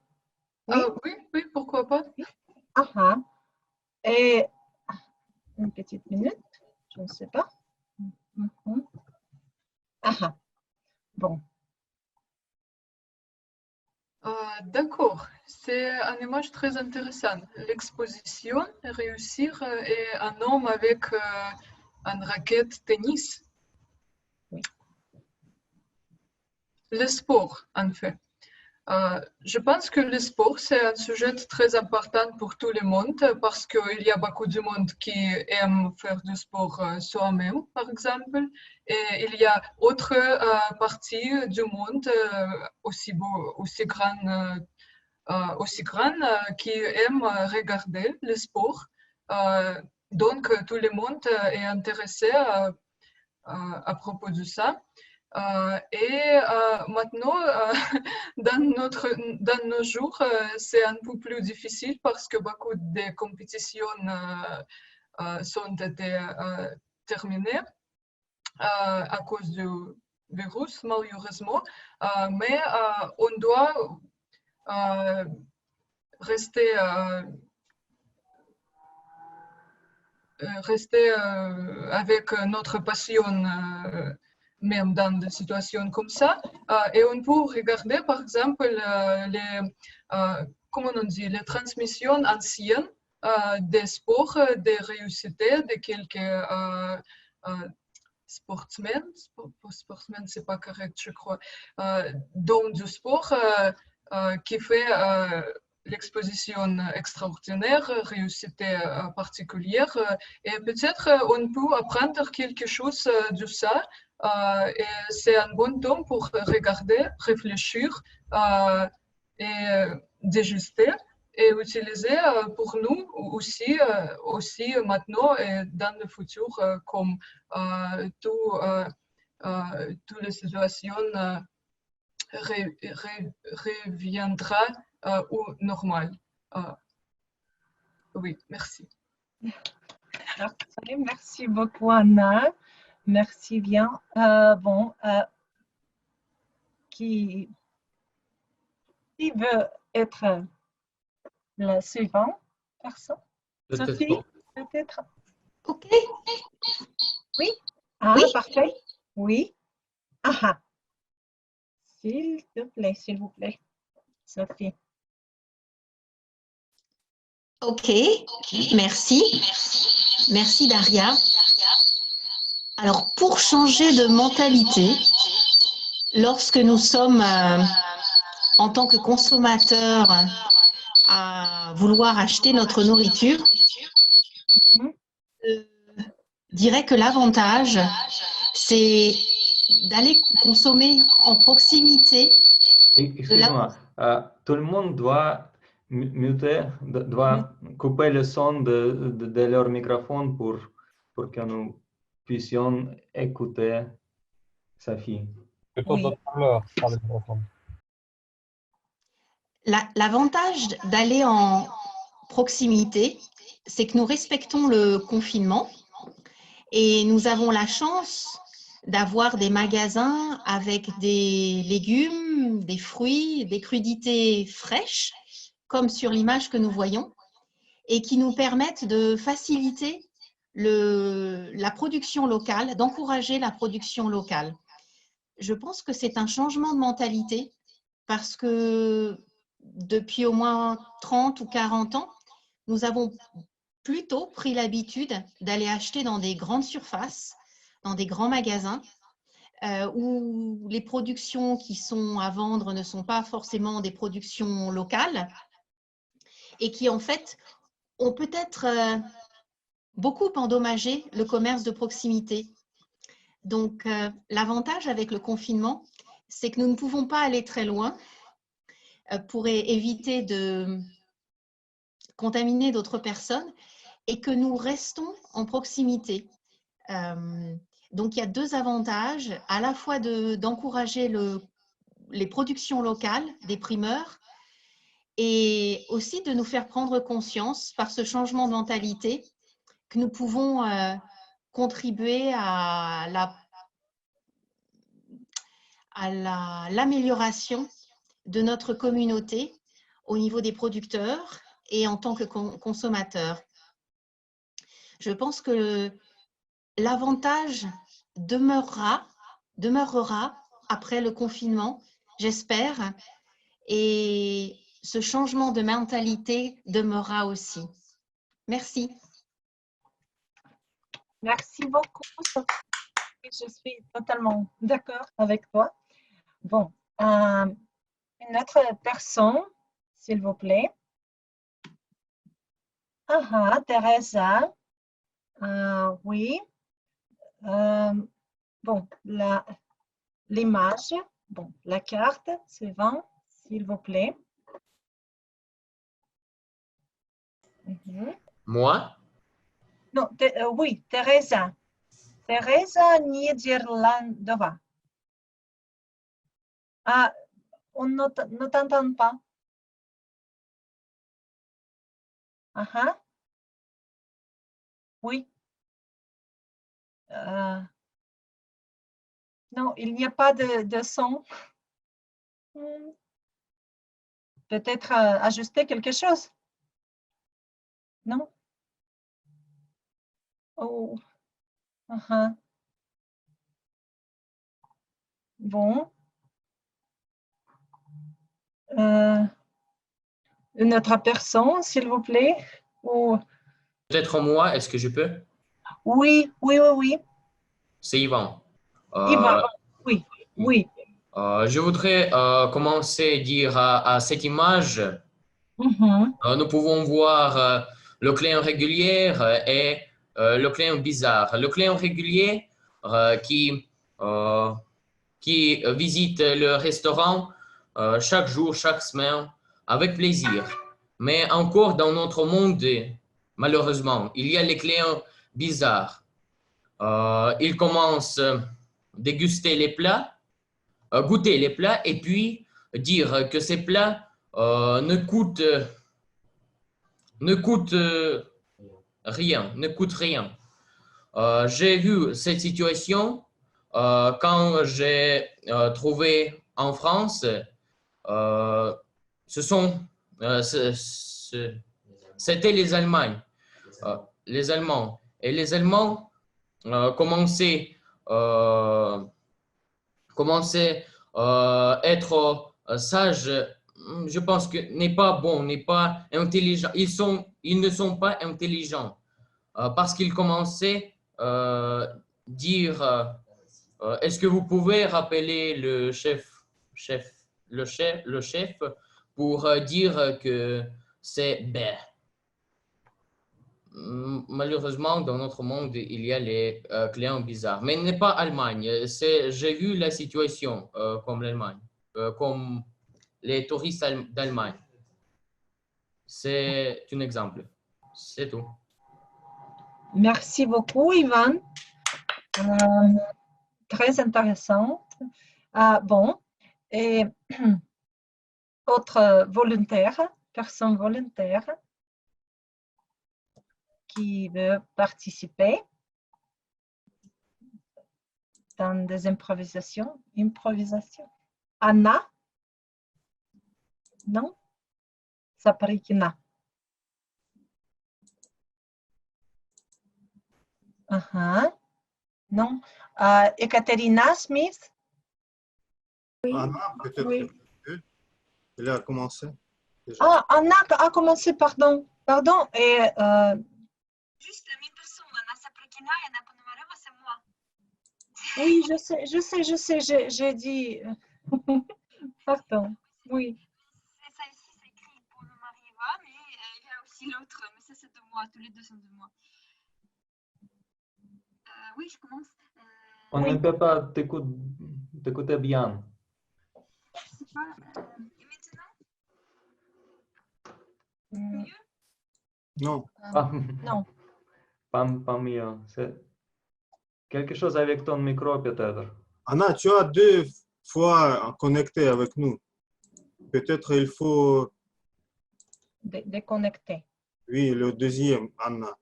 Speaker 8: Oui. Oui, pourquoi pas.
Speaker 13: Et une petite minute, je ne sais pas. Bon.
Speaker 8: D'accord, c'est une image très intéressante. L'exposition réussir est un homme avec une raquette tennis.
Speaker 13: Oui.
Speaker 8: Le sport, en fait. Je pense que le sport, c'est un sujet très important pour tout le monde parce qu'il y a beaucoup de monde qui aime faire du sport soi-même, par exemple. Et il y a autre partie du monde aussi grande qui aiment regarder le sport. Donc, tout le monde est intéressé à propos de ça. Maintenant, dans nos jours, c'est un peu plus difficile parce que beaucoup de compétitions sont été terminées à cause du virus, malheureusement. Mais on doit rester avec notre passion même dans des situations comme ça. Et on peut regarder, par exemple, comment on dit, les transmissions anciennes des sports, des réussites de quelques sportsmen, c'est pas correct, je crois, dans du sport qui fait l'exposition extraordinaire, réussite particulière, et peut-être on peut apprendre quelque chose de ça. Et c'est un bon temps pour regarder, réfléchir et déjuster et utiliser pour nous aussi maintenant et dans le futur comme toutes les situations reviendra au normal. Oui, merci.
Speaker 13: Merci beaucoup, Anna. Merci bien. Bon, qui veut être la suivante personne? Sophie, peut-être?
Speaker 14: OK.
Speaker 13: Oui? Ah,
Speaker 14: oui.
Speaker 13: Parfait. Oui. Ah. S'il vous plaît, Sophie.
Speaker 14: OK, merci. Merci, Daria. Alors, pour changer de mentalité, lorsque nous sommes en tant que consommateurs à vouloir acheter notre nourriture, je dirais que l'avantage, c'est d'aller consommer en proximité.
Speaker 10: Excuse-moi, tout le monde doit muter, doit couper le son de leur microphone pour que nous puissions écouter sa fille.
Speaker 13: Oui.
Speaker 14: L'avantage d'aller en proximité, c'est que nous respectons le confinement et nous avons la chance d'avoir des magasins avec des légumes, des fruits, des crudités fraîches, comme sur l'image que nous voyons, et qui nous permettent de faciliter la production locale, d'encourager la production locale. Je pense que c'est un changement de mentalité parce que depuis au moins 30 ou 40 ans, nous avons plutôt pris l'habitude d'aller acheter dans des grandes surfaces, dans des grands magasins, où les productions qui sont à vendre ne sont pas forcément des productions locales et qui en fait ont peut-être beaucoup endommagé le commerce de proximité. Donc, l'avantage avec le confinement, c'est que nous ne pouvons pas aller très loin pour éviter de contaminer d'autres personnes et que nous restons en proximité. Donc, il y a deux avantages, à la fois d'encourager les productions locales des primeurs et aussi de nous faire prendre conscience par ce changement de mentalité que nous pouvons contribuer à l'amélioration de notre communauté au niveau des producteurs et en tant que consommateurs. Je pense que l'avantage demeurera après le confinement, j'espère, et ce changement de mentalité demeurera aussi. Merci.
Speaker 13: Merci beaucoup, Sophie. Je suis totalement d'accord avec toi. Bon, une autre personne, s'il vous plaît. Ah, Teresa. Oui. Bon, l'image, bon, la carte, suivante, s'il vous plaît.
Speaker 15: Moi?
Speaker 13: Non, oui, Teresa. Teresa Niederlandova. Ah, on ne t'entend pas. Oui. Non, il n'y a pas de son. Peut-être ajuster quelque chose? Non? Oh. Bon. Une autre personne, s'il vous plaît? Ou...
Speaker 15: Peut-être moi, est-ce que je peux?
Speaker 13: Oui, oui, oui, oui.
Speaker 15: C'est Yvan.
Speaker 13: Yvan, oui, oui.
Speaker 15: Je voudrais commencer à dire à cette image, nous pouvons voir le client régulier et le client bizarre. Le client régulier qui visite le restaurant chaque jour, chaque semaine, avec plaisir. Mais encore dans notre monde, malheureusement, il y a les clients bizarres. Ils commencent à déguster les plats, goûter les plats et puis dire que ces plats ne coûtent rien, ne coûtent rien. J'ai vu cette situation quand j'ai trouvé en France. C'était les Allemands. Et les Allemands commençaient à être sages. Je pense que n'est pas bon, n'est pas intelligent. Ils ne sont pas intelligents parce qu'ils commençaient à dire est-ce que vous pouvez rappeler le chef pour dire que c'est ben. Malheureusement, dans notre monde, il y a les clients bizarres. Mais ce n'est pas Allemagne. J'ai vu la situation comme l'Allemagne, comme les touristes d'Allemagne. C'est un exemple. C'est tout.
Speaker 13: Merci beaucoup, Yvan. Très intéressant. Bon, et autre volontaire, personne volontaire qui veut participer dans des improvisations. Anna? Non? Saparikina. Non? Ekaterina Smith?
Speaker 1: Oui. Anna, peut-être. Oui. Elle a commencé. Déjà.
Speaker 13: Ah, Anna a commencé, pardon. Pardon. Et,
Speaker 16: juste la même personne, Anna Saprikina et Anna Ponomareva, c'est moi.
Speaker 13: Oui, je sais, j'ai dit. Pardon, oui.
Speaker 16: Ça ici, c'est écrit Ponomareva, mais il y a aussi l'autre, mais ça c'est de moi, tous les deux sont de moi. Oui, je commence.
Speaker 10: On ne peut pas t'écouter bien.
Speaker 16: C'est pas... Et maintenant? Mieux?
Speaker 1: Non.
Speaker 13: Non.
Speaker 10: Pas mieux. C'est quelque chose avec ton micro peut-être.
Speaker 1: Anna, tu as 2 fois connecté avec nous. Peut-être il faut...
Speaker 13: Déconnecter.
Speaker 1: Oui, le deuxième, Anna.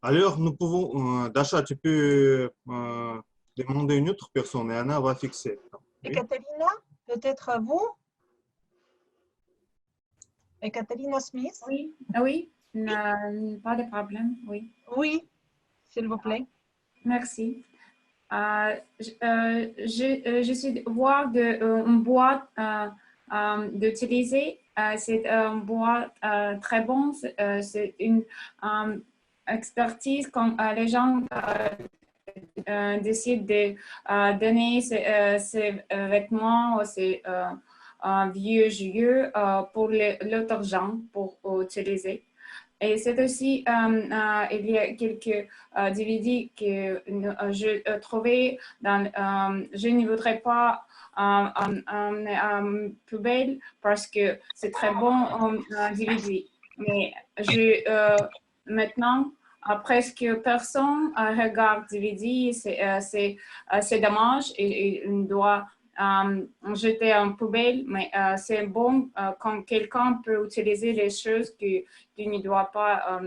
Speaker 1: Alors, nous pouvons... Dasha, tu peux demander une autre personne et Anna va fixer.
Speaker 13: Et Katerina, peut-être vous? Et Katerina Smith?
Speaker 4: Oui, oui, pas de problème, oui.
Speaker 13: Oui, s'il vous plaît.
Speaker 4: Merci. Je suis voir une boîte d'utiliser. C'est une boîte très bonne. C'est une expertise quand les gens décident de donner ces vêtements ou ces vieux jeux pour l'autre gens pour utiliser. Et c'est aussi, il y a quelques DVD que je trouvais dans, je ne voudrais pas en poubelle parce que c'est très bon DVD. Mais maintenant, presque personne regarde DVD. C'est dommage et on doit jeter en poubelle. Mais c'est bon quand quelqu'un peut utiliser les choses que tu ne dois pas,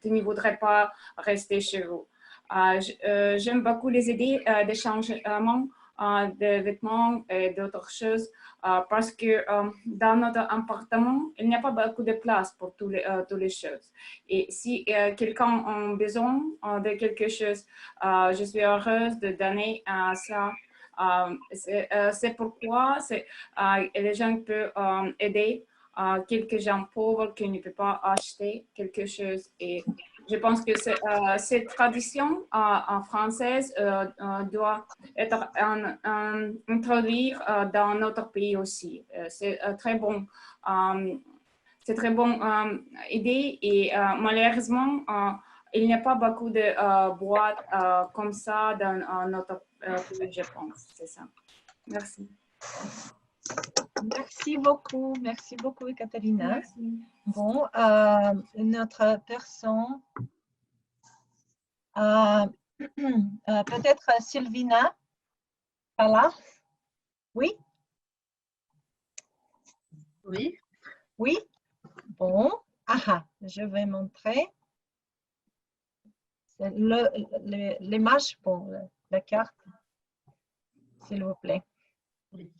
Speaker 4: tu ne voudrais pas rester chez vous. J'aime beaucoup les idées de changement de vêtements et d'autres choses parce que dans notre appartement, il n'y a pas beaucoup de place pour toutes les choses. Et si quelqu'un a besoin de quelque chose, je suis heureuse de donner ça. C'est pourquoi les gens peuvent aider quelques gens pauvres qui ne peuvent pas acheter quelque chose. Et je pense que cette tradition française doit être introduite dans notre pays aussi. C'est très bon. C'est très bon idée et malheureusement, il n'y a pas beaucoup de boîtes comme ça dans notre pays, je pense. C'est ça. Merci.
Speaker 13: Merci beaucoup, Catalina.
Speaker 4: Merci.
Speaker 13: Bon, une autre personne, peut-être Sylvina, pas là? Oui?
Speaker 17: Oui.
Speaker 13: Oui? Bon, je vais montrer l'image, bon, la carte, s'il vous plaît.
Speaker 17: Oui.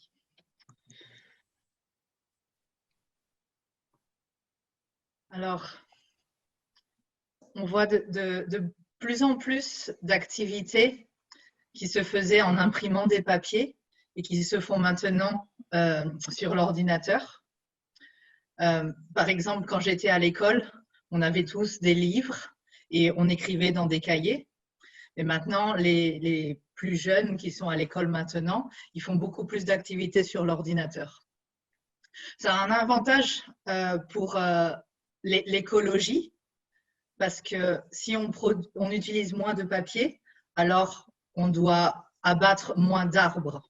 Speaker 17: Alors, on voit de plus en plus d'activités qui se faisaient en imprimant des papiers et qui se font maintenant sur l'ordinateur. Par exemple, quand j'étais à l'école, on avait tous des livres et on écrivait dans des cahiers. Et maintenant, les plus jeunes qui sont à l'école maintenant, ils font beaucoup plus d'activités sur l'ordinateur. Ça a un avantage pour l'écologie, parce que si on utilise moins de papier, alors on doit abattre moins d'arbres.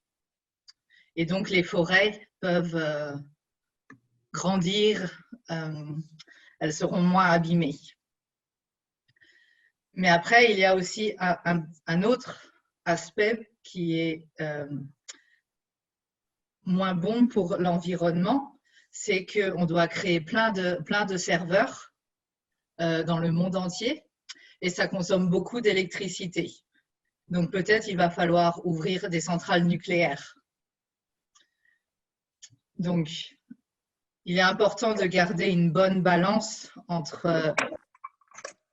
Speaker 17: Et donc, les forêts peuvent grandir, elles seront moins abîmées. Mais après, il y a aussi un autre aspect qui est moins bon pour l'environnement, c'est qu'on doit créer plein de serveurs dans le monde entier et ça consomme beaucoup d'électricité. Donc peut-être il va falloir ouvrir des centrales nucléaires. Donc il est important de garder une bonne balance entre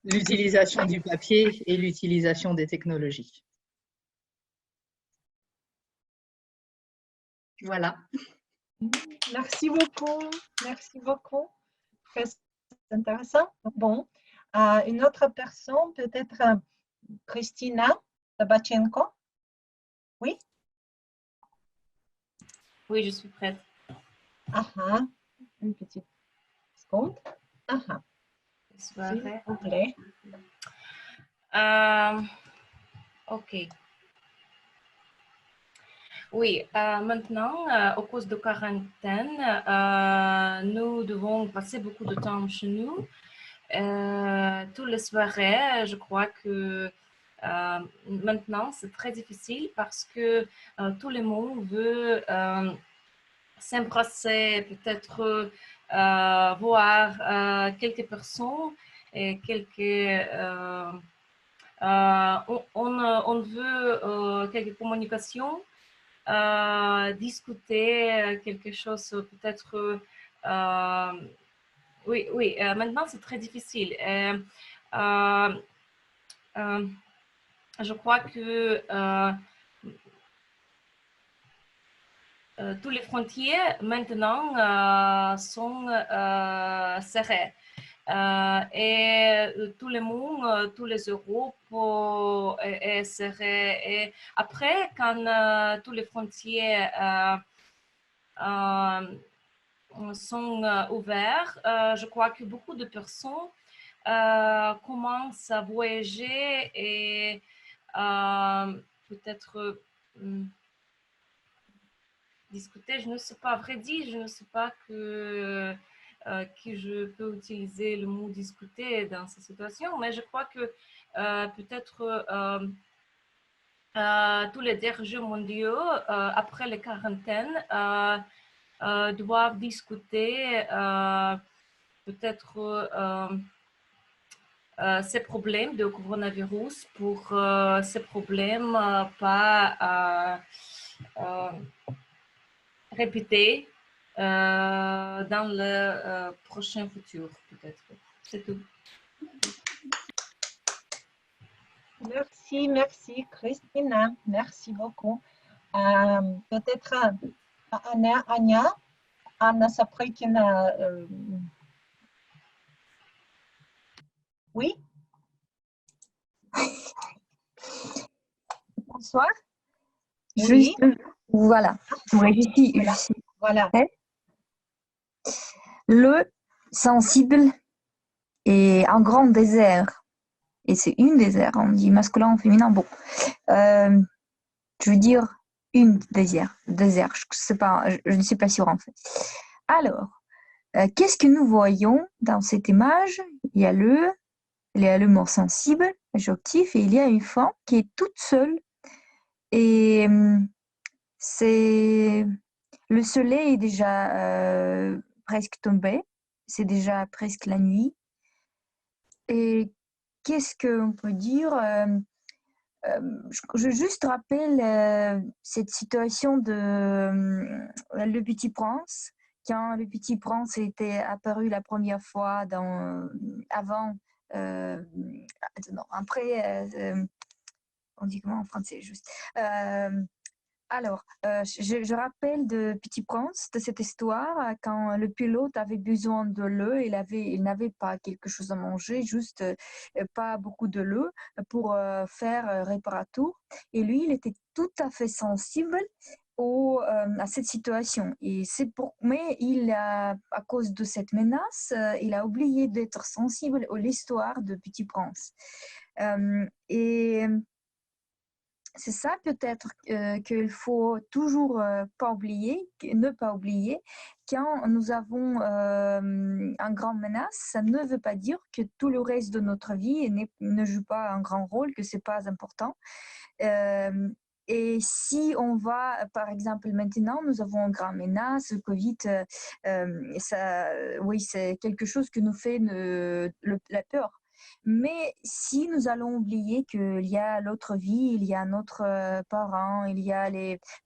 Speaker 17: l'utilisation du papier et l'utilisation des technologies. Voilà.
Speaker 13: Merci beaucoup. Merci beaucoup. Très intéressant. Bon, une autre personne, peut-être Christina Tabachenko. Oui?
Speaker 6: Oui, je suis prête.
Speaker 13: Une petite seconde. S'il vous plaît.
Speaker 6: OK. Oui, maintenant, au cause de quarantaine, nous devons passer beaucoup de temps chez nous. Tous les soirées, je crois que maintenant, c'est très difficile parce que tout le monde veut s'embrasser, peut-être voir quelques personnes et on veut quelques communications, discuter quelque chose, peut-être. Oui, maintenant c'est très difficile. Je crois que toutes les frontières maintenant sont serrées. Et tout le monde, tous les Europes est serré. Et après, quand toutes les frontières sont ouvertes, je crois que beaucoup de personnes commencent à voyager et peut-être discuter, je ne sais pas, à vrai dire, je ne sais pas que qui je peux utiliser le mot discuter dans cette situation, mais je crois que peut-être tous les dirigeants mondiaux, après les quarantaines, doivent discuter peut-être ces problèmes de coronavirus pour ces problèmes pas répéter dans le prochain futur, peut-être. C'est tout.
Speaker 13: Merci Christina, merci beaucoup. Peut-être Anna Saprikina. Oui.
Speaker 18: Bonsoir.
Speaker 13: Oui.
Speaker 18: Juste, voilà. Oui, je suis
Speaker 13: voilà.
Speaker 18: prête. Le sensible est un grand désert. Et c'est une désert, on dit masculin, féminin. Bon, je veux dire une désert. Je ne suis pas sûre en fait. Alors, qu'est-ce que nous voyons dans cette image? Il y a le mot sensible, adjectif, et il y a une femme qui est toute seule. Et le soleil est déjà presque tombé, c'est déjà presque la nuit. Et qu'est-ce qu'on peut dire? Je juste rappelle cette situation de Le Petit Prince, quand Le Petit Prince était apparu la première fois on dit comment en français juste. Alors, je rappelle de Petit Prince, de cette histoire, quand le pilote avait besoin de l'eau, il n'avait pas quelque chose à manger, juste pas beaucoup de l'eau pour faire réparateur. Et lui, il était tout à fait sensible à cette situation. Mais à cause de cette menace, il a oublié d'être sensible à l'histoire de Petit Prince. Et c'est ça peut-être qu'il faut toujours ne pas oublier, quand nous avons une grande menace, ça ne veut pas dire que tout le reste de notre vie ne joue pas un grand rôle, que c'est pas important. Et si on va, par exemple, maintenant, nous avons une grande menace, le Covid, oui, c'est quelque chose qui nous fait la peur. Mais si nous allons oublier qu'il y a l'autre vie, il y a notre parent, il y a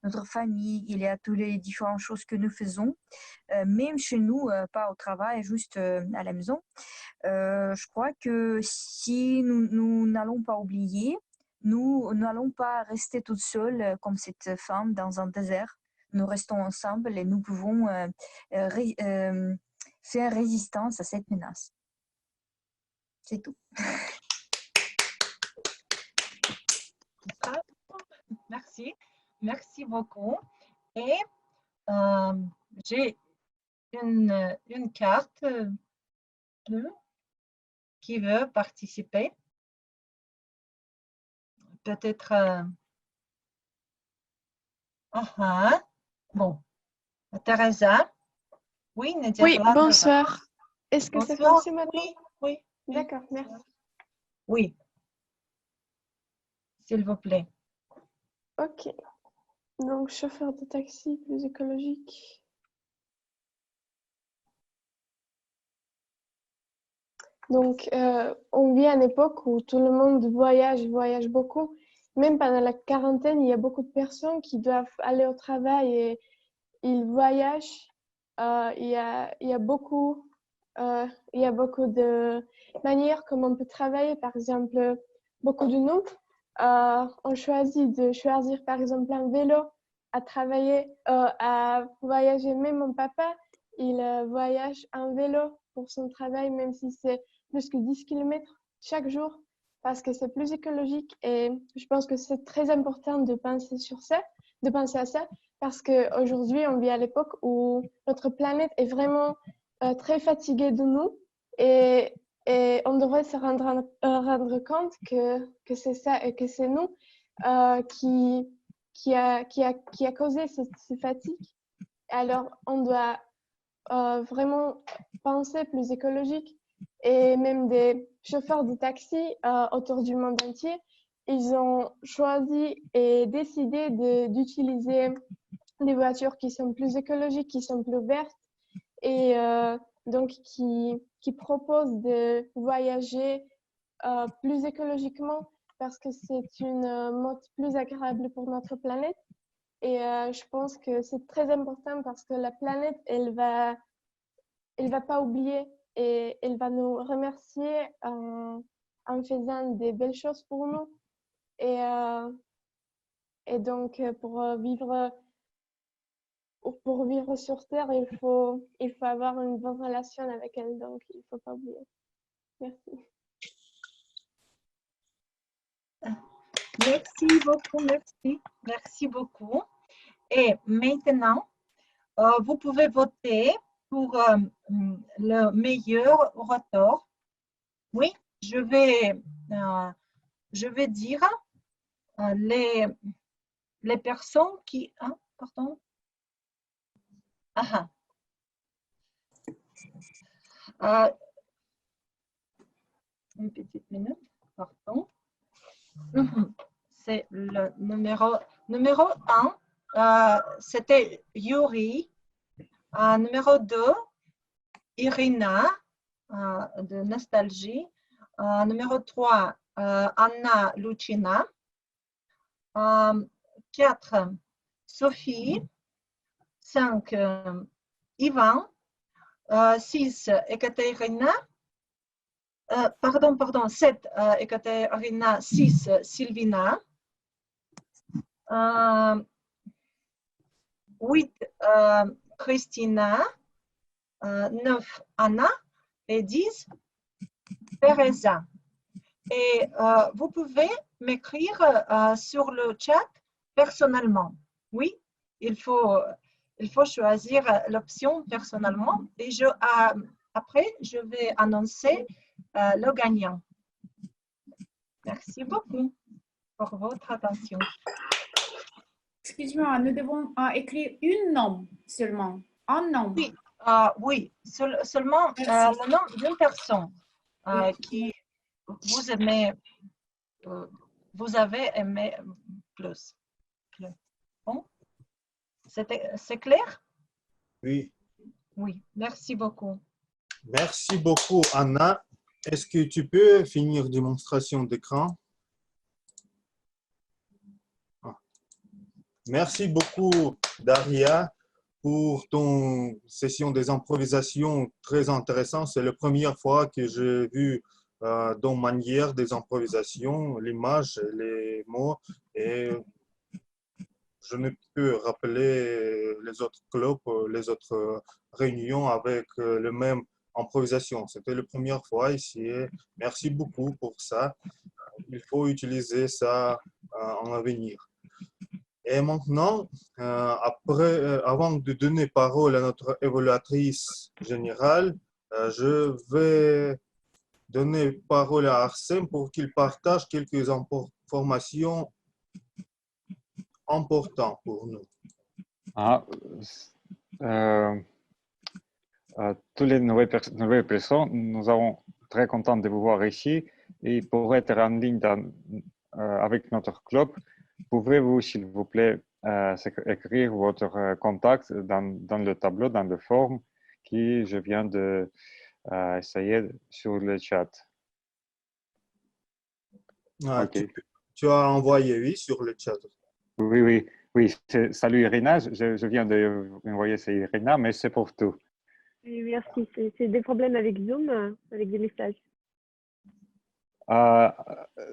Speaker 18: notre famille, il y a toutes les différentes choses que nous faisons, même chez nous, pas au travail, juste à la maison, je crois que si nous n'allons pas oublier, nous n'allons pas rester toutes seules comme cette femme dans un désert. Nous restons ensemble et nous pouvons faire résistance à cette menace. C'est tout.
Speaker 13: Merci beaucoup. Et j'ai une carte bleue qui veut participer. Peut-être. Bon. Teresa. Oui, Nadia.
Speaker 19: Oui, bonsoir. Est-ce que ça fonctionne maintenant?
Speaker 13: Oui.
Speaker 19: D'accord, merci.
Speaker 13: Oui. S'il vous plaît.
Speaker 19: Ok. Donc, chauffeur de taxi plus écologique. Donc, on vit à une époque où tout le monde voyage beaucoup. Même pendant la quarantaine, il y a beaucoup de personnes qui doivent aller au travail et ils voyagent. Il y a beaucoup de manières comme on peut travailler. Par exemple, beaucoup de nous ont choisi de choisir par exemple un vélo à travailler, à voyager. Même mon papa, il voyage en vélo pour son travail, même si c'est plus que 10 km chaque jour, parce que c'est plus écologique. Et je pense que c'est très important de penser à ça, parce qu'aujourd'hui, on vit à l'époque où notre planète est vraiment très fatiguée de nous et on devrait se rendre compte que c'est ça et que c'est nous qui a causé cette fatigue. Alors, on doit vraiment penser plus écologique. Et même des chauffeurs de taxi autour du monde entier, ils ont choisi et décidé d'utiliser des voitures qui sont plus écologiques, qui sont plus vertes et donc qui proposent de voyager plus écologiquement parce que c'est une mode plus agréable pour notre planète. Et je pense que c'est très important parce que la planète, elle va pas oublier et elle va nous remercier en faisant des belles choses pour nous. Et donc, pour vivre sur Terre, il faut avoir une bonne relation avec elle. Donc, il ne faut pas oublier. Merci.
Speaker 13: Merci beaucoup, merci. Merci beaucoup. Et maintenant, vous pouvez voter pour le meilleur orateur. Oui, je vais dire les personnes qui... Ah, pardon. Ah, une petite minute, pardon. C'est le numéro 1, c'était Yuri. Numéro 2, Irina de Nostalgie. Numéro 3, Anna Lucina. 4, Sophie. 5, Ivan. 6, Ekaterina. Pardon, 7, Ekaterina. 6, Sylvina. 8, Christina. 9, Anna. Et 10, Teresa. Et vous pouvez m'écrire sur le chat personnellement. Oui, il faut choisir l'option personnellement et après, je vais annoncer le gagnant. Merci beaucoup pour votre attention.
Speaker 4: Excuse-moi, nous devons écrire un nom seulement. Un nom.
Speaker 13: Oui, seulement le nom d'une personne qui vous avez aimé plus. Bon, c'est clair?
Speaker 1: Oui.
Speaker 13: Oui, merci beaucoup.
Speaker 1: Merci beaucoup, Anna. Est-ce que tu peux finir démonstration d'écran? Merci beaucoup, Daria, pour ton session des improvisations très intéressante. C'est la première fois que j'ai vu dans manière des improvisations, l'image, les mots, et je ne peux rappeler les autres clubs, les autres réunions avec le même improvisation. C'était la première fois ici. Et merci beaucoup pour ça. Il faut utiliser ça en avenir. Et maintenant, avant de donner parole à notre évaluatrice générale, je vais donner parole à Arsène pour qu'il partage quelques informations importantes pour nous.
Speaker 12: Tous les nouvelles personnes, nous sommes très contents de vous voir ici. Et pour être en ligne avec notre club, pouvez-vous, s'il vous plaît, écrire votre contact dans le tableau, dans le forme que je viens de essayer sur le chat.
Speaker 1: Okay. Tu as envoyé, oui, sur le chat.
Speaker 12: Oui. Salut Irina, je viens de envoyer, c'est Irina, mais c'est pour tout.
Speaker 3: Oui, merci. C'est des problèmes avec Zoom, avec des messages.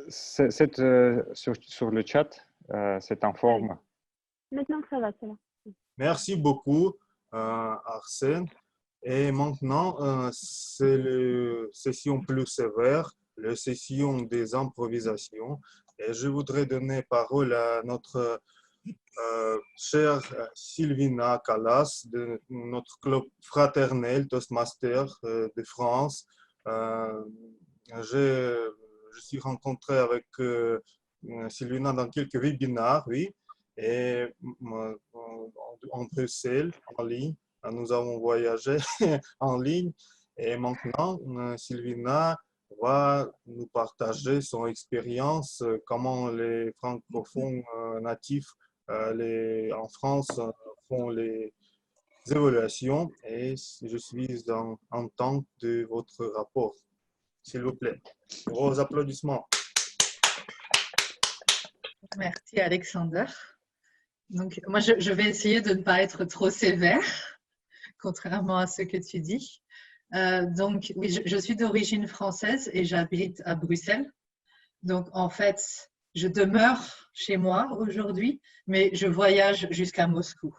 Speaker 12: Sur le chat, c'est en forme.
Speaker 3: Maintenant, ça va.
Speaker 1: Merci beaucoup, Arsène. Et maintenant, c'est la session plus sévère, la session des improvisations. Et je voudrais donner parole à notre chère Sylvina Callas de notre club fraternel Toastmaster de France. Je suis rencontré avec Sylvina dans quelques webinaires, oui, et en Bruxelles, en ligne. nous avons voyagé en ligne et maintenant, Sylvina va nous partager son expérience, comment les francophones natifs en France font les évaluations et je suis en entente de votre rapport. S'il vous plaît, gros applaudissements.
Speaker 17: Merci Alexander. Donc, moi, je vais essayer de ne pas être trop sévère, contrairement à ce que tu dis. Donc, oui, je suis d'origine française et j'habite à Bruxelles. Donc, en fait, je demeure chez moi aujourd'hui, mais je voyage jusqu'à Moscou.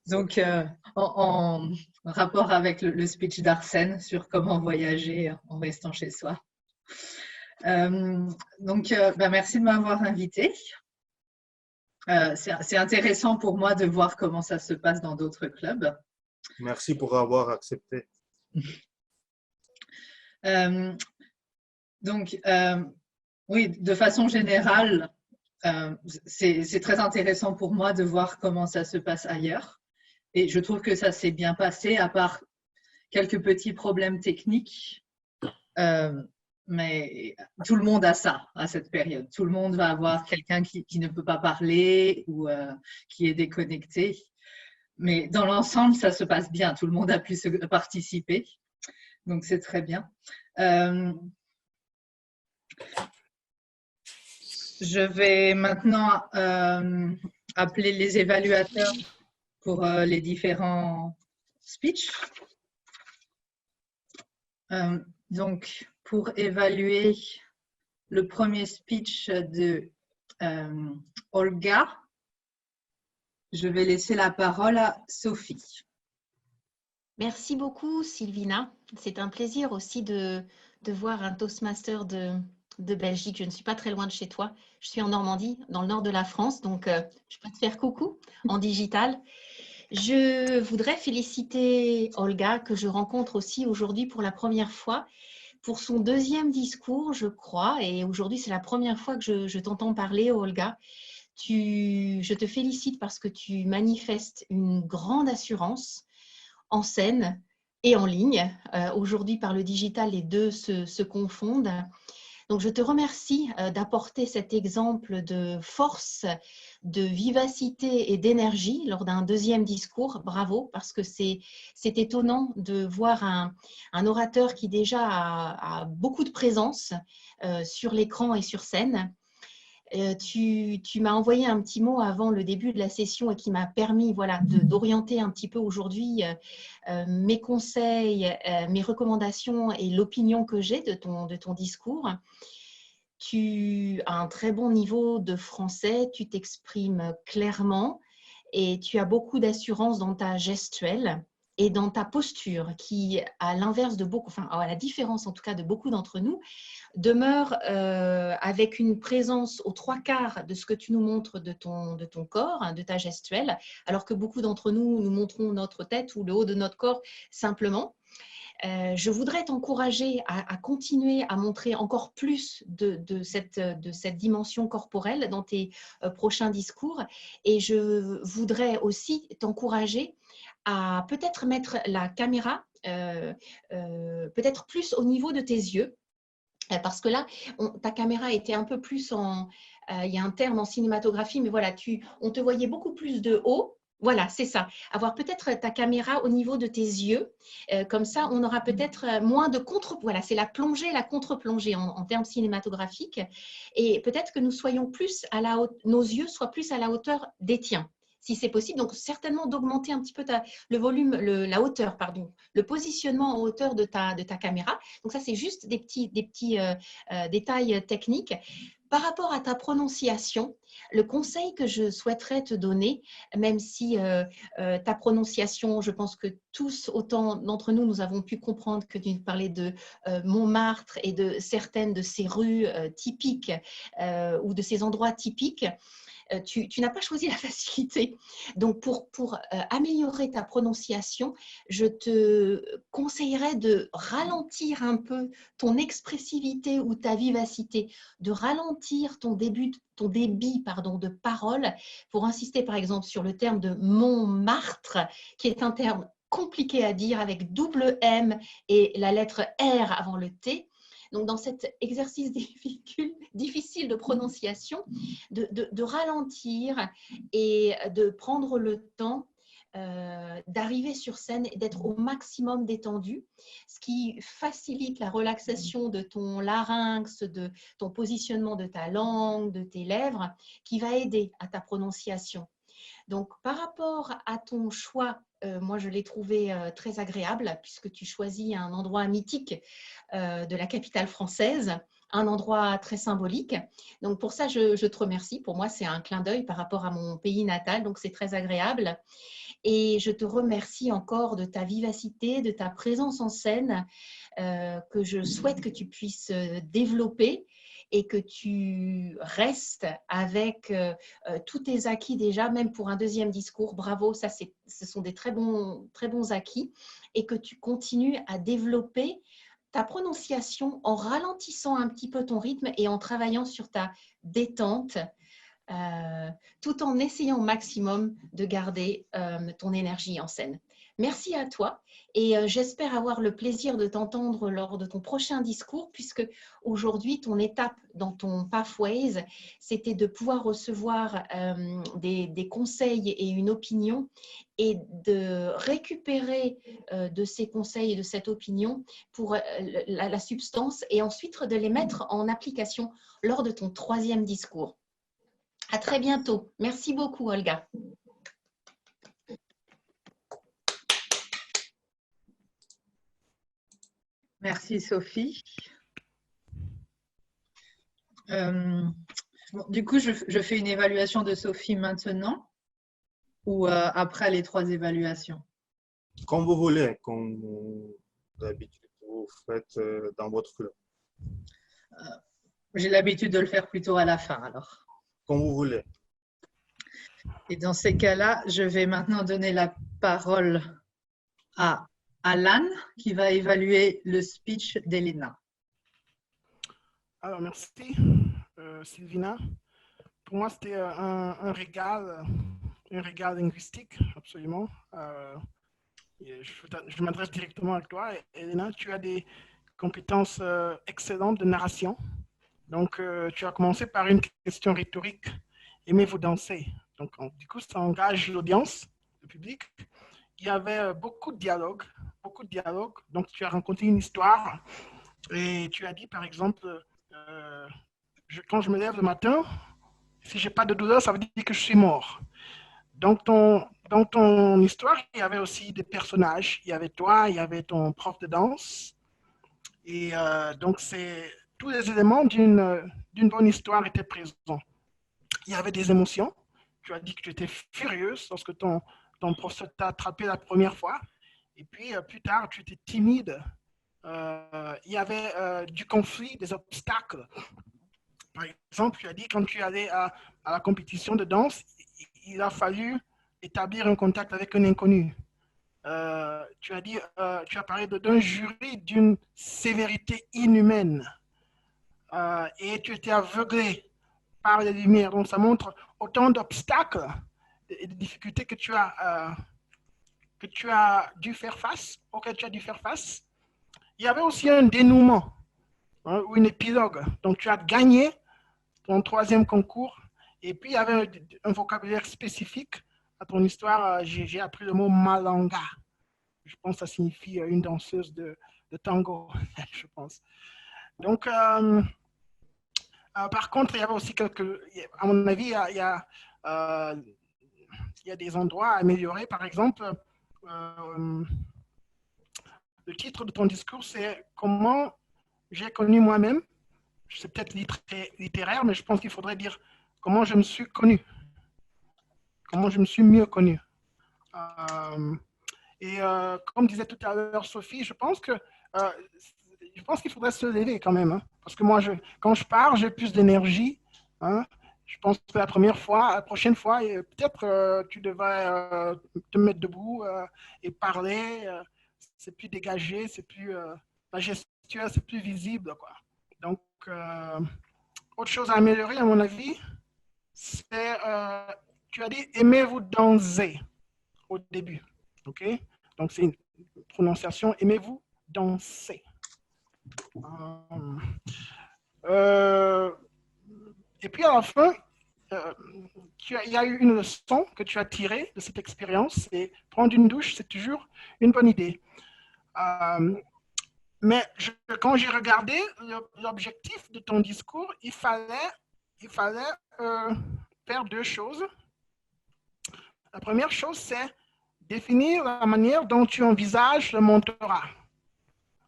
Speaker 17: Donc, en rapport avec le speech d'Arsène sur comment voyager en restant chez soi. Merci de m'avoir invité. C'est intéressant pour moi de voir comment ça se passe dans d'autres clubs.
Speaker 1: Merci pour avoir accepté.
Speaker 17: Oui, de façon générale, c'est très intéressant pour moi de voir comment ça se passe ailleurs. Et je trouve que ça s'est bien passé, à part quelques petits problèmes techniques. Mais tout le monde a ça à cette période. Tout le monde va avoir quelqu'un qui ne peut pas parler ou qui est déconnecté. Mais dans l'ensemble, ça se passe bien. Tout le monde a pu participer. Donc, c'est très bien. Je vais maintenant appeler les évaluateurs pour les différents speeches. Donc, pour évaluer le premier speech de Olga, je vais laisser la parole à Sophie.
Speaker 14: Merci beaucoup, Sylvina. C'est un plaisir aussi de voir un Toastmaster de Belgique. Je ne suis pas très loin de chez toi. Je suis en Normandie, dans le nord de la France, donc je peux te faire coucou en digital. Je voudrais féliciter Olga, que je rencontre aussi aujourd'hui pour la première fois, pour son deuxième discours, je crois. Et aujourd'hui, c'est la première fois que je t'entends parler, Olga. Je te félicite parce que tu manifestes une grande assurance en scène et en ligne. Aujourd'hui, par le digital, les deux se confondent. Donc, je te remercie d'apporter cet exemple de force, de vivacité et d'énergie lors d'un deuxième discours. Bravo, parce que c'est étonnant de voir un orateur qui déjà a beaucoup de présence sur l'écran et sur scène. Tu m'as envoyé un petit mot avant le début de la session et qui m'a permis d'orienter un petit peu aujourd'hui mes conseils, mes recommandations et l'opinion que j'ai de ton discours. Tu as un très bon niveau de français, tu t'exprimes clairement et tu as beaucoup d'assurance dans ta gestuelle et dans ta posture qui, à l'inverse de beaucoup, enfin à la différence en tout cas de beaucoup d'entre nous, demeure avec une présence aux 3/4 de ce que tu nous montres de ton corps, de ta gestuelle, alors que beaucoup d'entre nous montrons notre tête ou le haut de notre corps simplement. Je voudrais t'encourager à continuer à montrer encore plus de cette dimension corporelle dans tes prochains discours et je voudrais aussi t'encourager à peut-être mettre la caméra peut-être plus au niveau de tes yeux. Parce que là, ta caméra était un peu plus en… il y a un terme en cinématographie, mais voilà, on te voyait beaucoup plus de haut. Voilà, c'est ça. Avoir peut-être ta caméra au niveau de tes yeux. Comme ça, on aura peut-être moins de contre… Voilà, c'est la plongée, la contre-plongée en termes cinématographiques. Et peut-être que nous soyons plus nos yeux soient plus à la hauteur des tiens, si c'est possible. Donc, certainement d'augmenter un petit peu le volume, la hauteur, pardon, le positionnement en hauteur de ta caméra. Donc, ça, c'est juste des petits détails techniques. Par rapport à ta prononciation, le conseil que je souhaiterais te donner, même si ta prononciation, je pense que tous, autant d'entre nous, nous avons pu comprendre que tu parlais de Montmartre et de certaines de ces rues typiques ou de ces endroits typiques, tu n'as pas choisi la facilité. Donc, pour améliorer ta prononciation, je te conseillerais de ralentir un peu ton expressivité ou ta vivacité, de ralentir ton débit de parole pour insister par exemple sur le terme de Montmartre, qui est un terme compliqué à dire avec double M et la lettre R avant le T. Donc, dans cet exercice difficile de prononciation, de ralentir et de prendre le temps d'arriver sur scène et d'être au maximum détendu, ce qui facilite la relaxation de ton larynx, de ton positionnement de ta langue, de tes lèvres, qui va aider à ta prononciation. Donc, par rapport à ton choix, moi, je l'ai trouvé très agréable puisque tu choisis un endroit mythique de la capitale française, un endroit très symbolique. Donc, pour ça, je te remercie. Pour moi, c'est un clin d'œil par rapport à mon pays natal, donc c'est très agréable. Et je te remercie encore de ta vivacité, de ta présence en scène, que je souhaite que tu puisses développer et que tu restes avec tous tes acquis déjà, même pour un deuxième discours. Bravo, ça, ce sont des très bons acquis. Et que tu continues à développer ta prononciation en ralentissant un petit peu ton rythme et en travaillant sur ta détente, tout en essayant au maximum de garder ton énergie en scène. Merci à toi et j'espère avoir le plaisir de t'entendre lors de ton prochain discours, puisque aujourd'hui, ton étape dans ton Pathways, c'était de pouvoir recevoir des conseils et une opinion et de récupérer de ces conseils et de cette opinion pour la substance et ensuite de les mettre en application lors de ton troisième discours. À très bientôt. Merci beaucoup, Olga.
Speaker 17: Merci, Sophie. Du coup, je fais une évaluation de Sophie maintenant ou après les 3 évaluations?
Speaker 1: Comme vous voulez, comme d'habitude vous faites dans votre club.
Speaker 17: J'ai l'habitude de le faire plutôt à la fin, alors.
Speaker 1: Comme vous voulez.
Speaker 17: Et dans ces cas-là, je vais maintenant donner la parole à Alan, qui va évaluer le speech d'Elena.
Speaker 20: Alors, merci, Sylvina. Pour moi, c'était un régal linguistique, absolument. Je m'adresse directement à toi. Elena, tu as des compétences excellentes de narration. Donc, tu as commencé par une question rhétorique. Aimez-vous danser? Donc, du coup, ça engage l'audience, le public. Il y avait beaucoup de dialogues. Donc, tu as raconté une histoire et tu as dit, par exemple, quand je me lève le matin, si je n'ai pas de douleur, ça veut dire que je suis mort. Donc, dans ton histoire, il y avait aussi des personnages. Il y avait toi, il y avait ton prof de danse. Et donc, tous les éléments d'une bonne histoire étaient présents. Il y avait des émotions. Tu as dit que tu étais furieuse lorsque ton professeur t'a attrapé la première fois. Et puis, plus tard, tu étais timide. Il y avait du conflit, des obstacles. Par exemple, tu as dit quand tu allais à la compétition de danse, il a fallu établir un contact avec un inconnu. Tu as parlé d'un jury d'une sévérité inhumaine. Et tu étais aveuglé par les lumières. Donc, ça montre autant d'obstacles et de difficultés que tu as dû faire face, auxquelles tu as dû faire face. Il y avait aussi un dénouement, hein, ou une épilogue. Donc, tu as gagné ton troisième concours. Et puis, il y avait un vocabulaire spécifique à ton histoire. J'ai appris le mot malanga. Je pense que ça signifie une danseuse de tango, je pense. Donc, par contre, il y avait aussi à mon avis, il y a des endroits à améliorer. Par exemple, le titre de ton discours, c'est « Comment j'ai connu moi-même ». C'est peut-être littéraire, mais je pense qu'il faudrait dire « Comment je me suis connu ». Comment je me suis mieux connu. Comme disait tout à l'heure Sophie, je pense qu'il faudrait se lever quand même. Hein, parce que moi, quand je pars, j'ai plus d'énergie. Hein, Je pense que la prochaine fois, peut-être tu devrais te mettre debout et parler. C'est plus dégagé, c'est plus la gestuelle, c'est plus visible, quoi. Donc, autre chose à améliorer, à mon avis, c'est, tu as dit aimez-vous danser au début, ok? Donc, c'est une prononciation, aimez-vous danser. Et puis à la fin, il y a eu une leçon que tu as tirée de cette expérience, et prendre une douche, c'est toujours une bonne idée. Mais quand j'ai regardé l'objectif de ton discours, il fallait faire deux choses. La première chose, c'est définir la manière dont tu envisages le mentorat.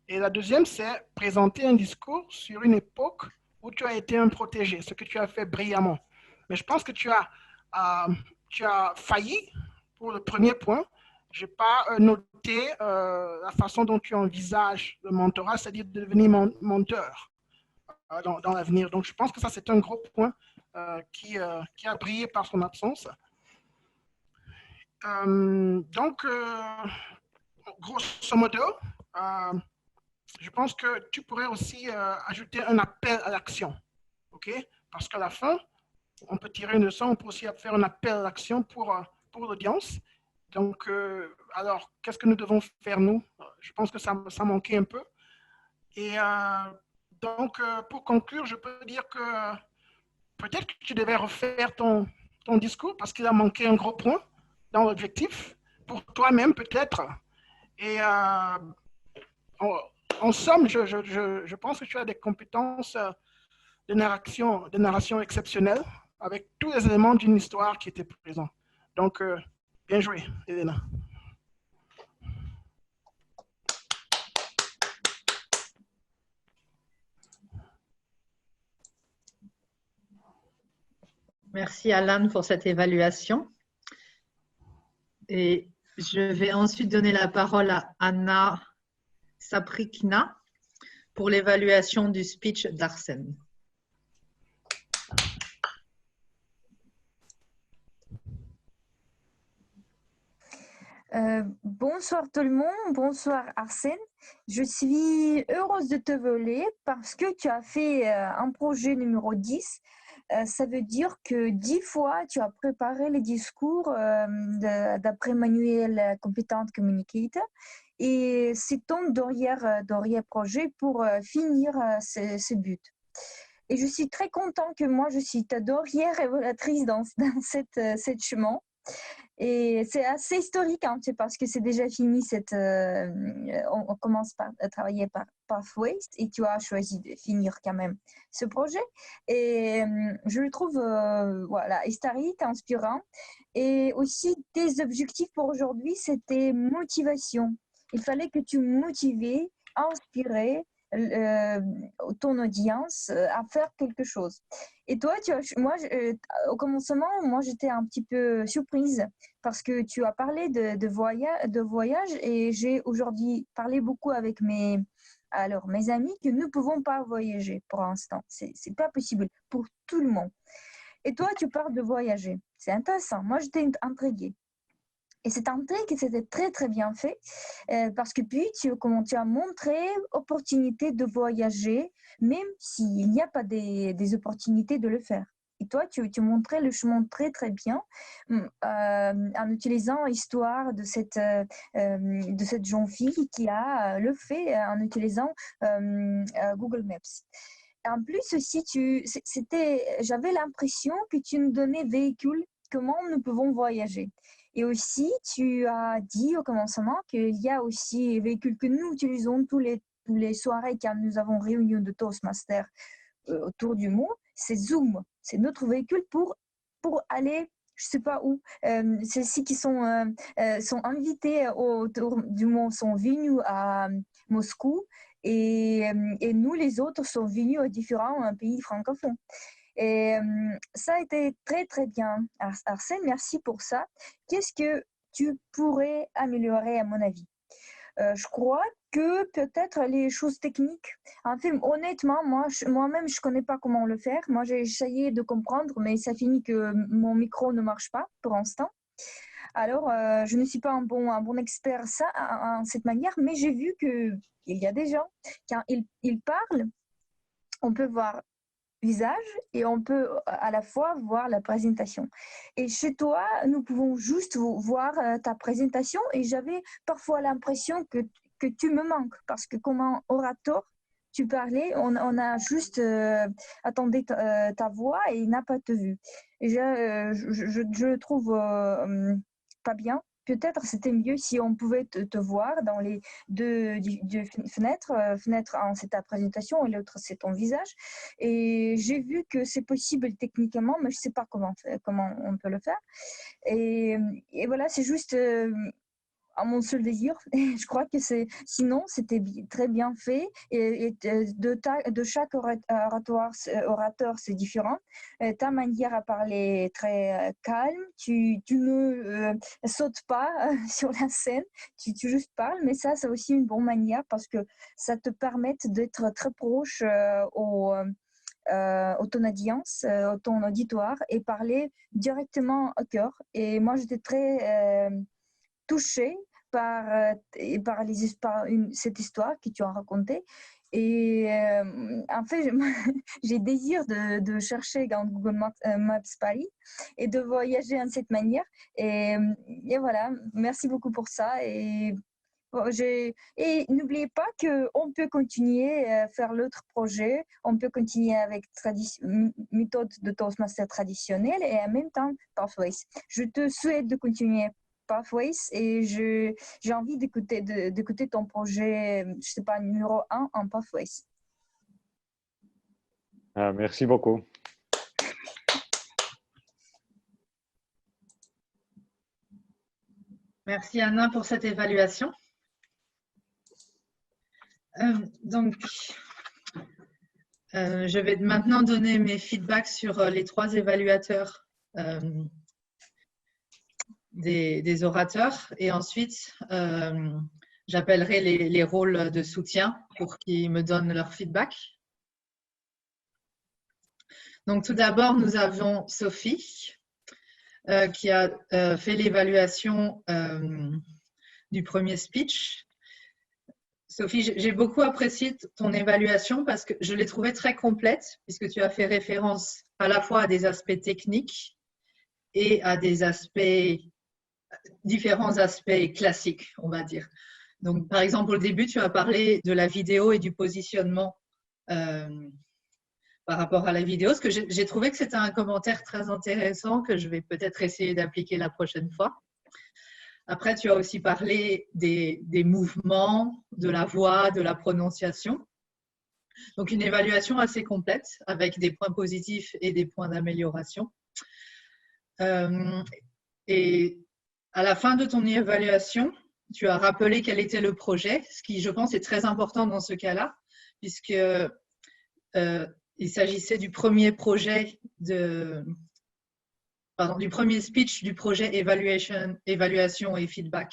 Speaker 20: Et la deuxième, c'est présenter un discours sur une époque où tu as été un protégé, ce que tu as fait brillamment. Mais je pense que tu as failli pour le premier point. Je n'ai pas noté la façon dont tu envisages le mentorat, c'est-à-dire de devenir menteur dans l'avenir. Donc, je pense que ça, c'est un gros point qui a brillé par son absence. Donc, grosso modo, je pense que tu pourrais aussi ajouter un appel à l'action. OK? Parce qu'à la fin, on peut tirer une leçon, on peut aussi faire un appel à l'action pour l'audience. Donc, alors, qu'est-ce que nous devons faire, nous? Je pense que ça manquait un peu. Et donc, pour conclure, je peux dire que peut-être que tu devais refaire ton discours parce qu'il a manqué un gros point dans l'objectif, pour toi-même peut-être. Et en somme, je pense que tu as des compétences de narration exceptionnelles avec tous les éléments d'une histoire qui étaient présents. Donc, bien joué, Elena.
Speaker 17: Merci Alan pour cette évaluation. Et je vais ensuite donner la parole à Anna Saprikna pour l'évaluation du speech d'Arsène.
Speaker 18: Bonsoir tout le monde, bonsoir Arsène. Je suis heureuse de te voler parce que tu as fait un projet numéro 10. Ça veut dire que 10 fois tu as préparé les discours d'après manuel Competent Communicator et c'est ton dernier projet pour finir ce but. Et je suis très contente que moi je suis ta dernière évaluatrice dans cette chemin. Et c'est assez historique, hein, parce que c'est déjà fini on commence à travailler par Pathways et tu as choisi de finir quand même ce projet. Et je le trouve historique, inspirant. Et aussi, tes objectifs pour aujourd'hui, c'était motivation. Il fallait que tu motives, inspirer ton audience à faire quelque chose. Et toi, au commencement, moi, j'étais un petit peu surprise parce que tu as parlé de voyage et j'ai aujourd'hui parlé beaucoup avec mes amis que nous ne pouvons pas voyager pour l'instant. C'est pas possible pour tout le monde. Et toi, tu parles de voyager. C'est intéressant. Moi, j'étais intriguée. Et cette intrigue, c'était très, très bien fait parce que puis tu as montré opportunité de voyager, même s'il n'y a pas des opportunités de le faire. Et toi, tu montrais le chemin très, très bien en utilisant l'histoire de cette jeune fille qui a le fait en utilisant Google Maps. En plus aussi, j'avais l'impression que tu nous donnais véhicule, comment nous pouvons voyager. Et aussi, tu as dit au commencement qu'il y a aussi des véhicules que nous utilisons tous les soirées quand nous avons réunion de Toastmasters autour du monde. C'est Zoom. C'est notre véhicule pour aller, je ne sais pas où. Ceux-ci qui sont invités autour du monde sont venus à Moscou et nous, les autres, sont venus à différents pays francophones. Et ça a été très, très bien. Arsène, merci pour ça. Qu'est-ce que tu pourrais améliorer à mon avis? Je crois que peut-être les choses techniques. En fait, honnêtement, moi-même, je ne connais pas comment le faire. Moi, j'ai essayé de comprendre, mais ça finit que mon micro ne marche pas pour l'instant. Alors, je ne suis pas un bon expert en cette manière, mais j'ai vu qu'il y a des gens, quand ils parlent, on peut voir visage et on peut à la fois voir la présentation. Et chez toi, nous pouvons juste voir ta présentation et j'avais parfois l'impression que tu me manques parce que comme un orateur, tu parlais, on a juste attendu ta voix et il n'a pas te vu. Et je le trouve pas bien. Peut-être c'était mieux si on pouvait te voir dans les deux fenêtres. Fenêtre, c'est ta présentation et l'autre, c'est ton visage. Et j'ai vu que c'est possible techniquement, mais je ne sais pas comment on peut le faire. Et voilà, c'est juste à mon seul désir. Je crois que sinon, c'était très bien fait. Et de chaque orateur, c'est différent. Ta manière à parler est très calme. Tu ne sautes pas sur la scène. Tu juste parles. Mais ça, c'est aussi une bonne manière parce que ça te permet d'être très proche au ton audience, au ton auditoire et parler directement au cœur. Et moi, j'étais très touchée par cette histoire que tu as racontée. Et en fait, j'ai désir de chercher dans Google Maps Paris et de voyager en cette manière. Et voilà, merci beaucoup pour ça. Et n'oubliez pas qu'on peut continuer à faire l'autre projet, on peut continuer avec méthode de Toastmaster traditionnelle et en même temps Pathways. Je te souhaite de continuer Pathways et j'ai envie d'écouter ton projet, je sais pas, numéro 1 en Pathways.
Speaker 12: Merci beaucoup.
Speaker 17: Merci Anna pour cette évaluation. Je vais maintenant donner mes feedbacks sur les 3 évaluateurs des orateurs et ensuite j'appellerai les rôles de soutien pour qu'ils me donnent leur feedback. Donc tout d'abord, nous avons Sophie qui a fait l'évaluation du premier speech. Sophie, j'ai beaucoup apprécié ton évaluation parce que je l'ai trouvée très complète puisque tu as fait référence à la fois à des aspects techniques et à différents aspects classiques, on va dire. Donc, par exemple, au début, tu as parlé de la vidéo et du positionnement par rapport à la vidéo, parce que j'ai trouvé que c'était un commentaire très intéressant que je vais peut-être essayer d'appliquer la prochaine fois. Après, tu as aussi parlé des mouvements, de la voix, de la prononciation. Donc, une évaluation assez complète avec des points positifs et des points d'amélioration. Et à la fin de ton évaluation, tu as rappelé quel était le projet, ce qui, je pense, est très important dans ce cas-là, puisque il s'agissait du premier projet du premier speech du projet évaluation et feedback.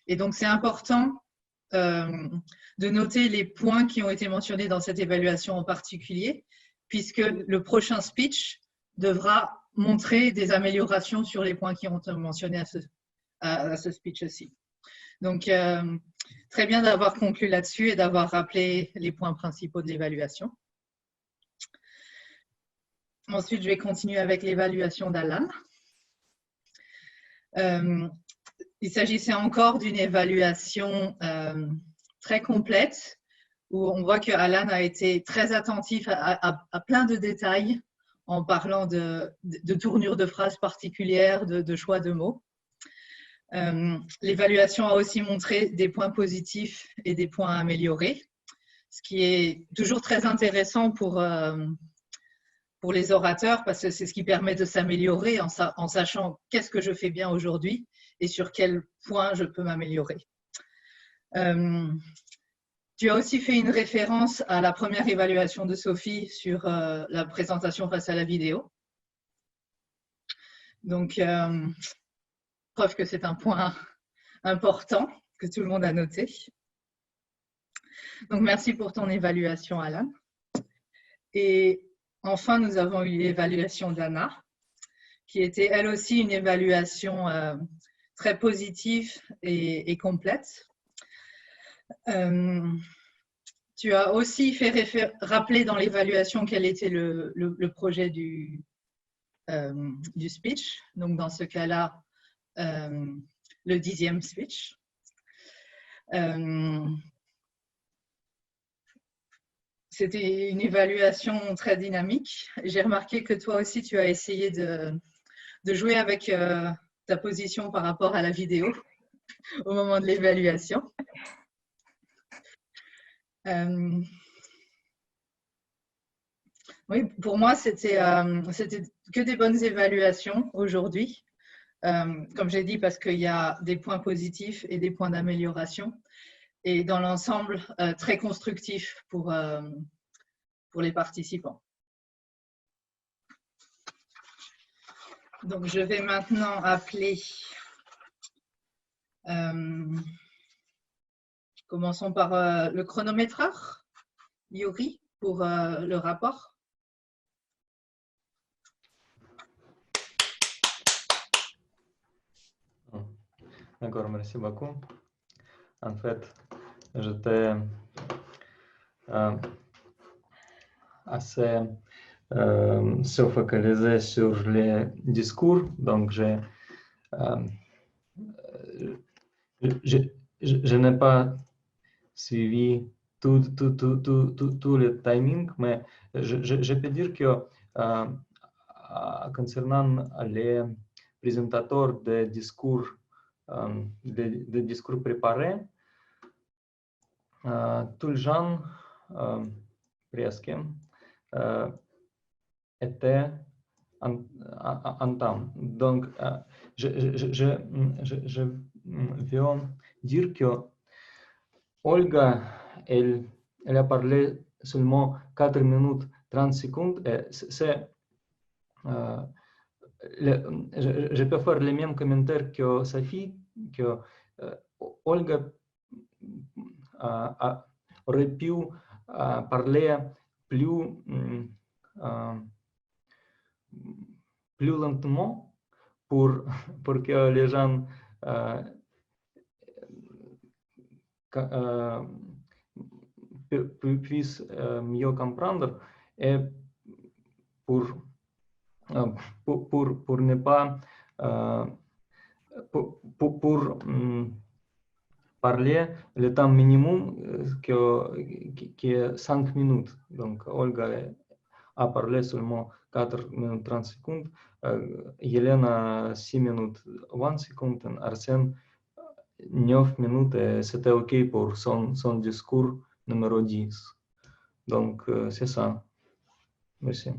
Speaker 17: Et donc, c'est important de noter les points qui ont été mentionnés dans cette évaluation en particulier, puisque le prochain speech devra montrer des améliorations sur les points qui ont été mentionnés à ce speech-ci. Donc, très bien d'avoir conclu là-dessus et d'avoir rappelé les points principaux de l'évaluation. Ensuite, je vais continuer avec l'évaluation d'Alan. Il s'agissait encore d'une évaluation très complète où on voit que Alan a été très attentif à plein de détails en parlant de tournures de phrases particulières, de choix de mots. L'évaluation a aussi montré des points positifs et des points améliorés, ce qui est toujours très intéressant pour les orateurs parce que c'est ce qui permet de s'améliorer en sachant qu'est-ce que je fais bien aujourd'hui et sur quel point je peux m'améliorer. Tu as aussi fait une référence à la première évaluation de Sophie sur la présentation face à la vidéo. Donc, preuve que c'est un point important que tout le monde a noté. Donc, merci pour ton évaluation, Alan. Et enfin, nous avons eu l'évaluation d'Anna, qui était elle aussi une évaluation très positive et complète. Tu as aussi fait rappeler dans l'évaluation quel était le projet du speech. Donc, dans ce cas-là, le 10e speech. C'était une évaluation très dynamique. J'ai remarqué que toi aussi, tu as essayé de jouer avec ta position par rapport à la vidéo au moment de l'évaluation. Oui, pour moi, c'était que des bonnes évaluations aujourd'hui. Comme j'ai dit, parce qu'il y a des points positifs et des points d'amélioration. Et dans l'ensemble, très constructif pour les participants. Donc, je vais maintenant appeler, commençons par le chronométreur, Yuri, pour le rapport.
Speaker 10: D'accord, merci beaucoup. En fait, j'étais assez se focaliser sur les discours, donc je n'ai pas suivi tout le timing, mais je peux dire que concernant les présentateurs de discours préparés, tous les gens presque étaient en temps. Donc, je veux dire que Olga, elle a parlé seulement 4 minutes 30 secondes. Et je peux faire les mêmes commentaires que Sophie, que Olga aurait pu parler plus lentement pour que les gens puissent mieux comprendre et pour ne pas pour parler le temps minimum qui est 5 minutes. Donc, Olga a parlé seulement 4 minutes 30 secondes, Yelena 6 minutes 20 secondes, Arsène 9 minutes, et c'était OK pour son discours numéro 10. Donc, c'est ça. Merci.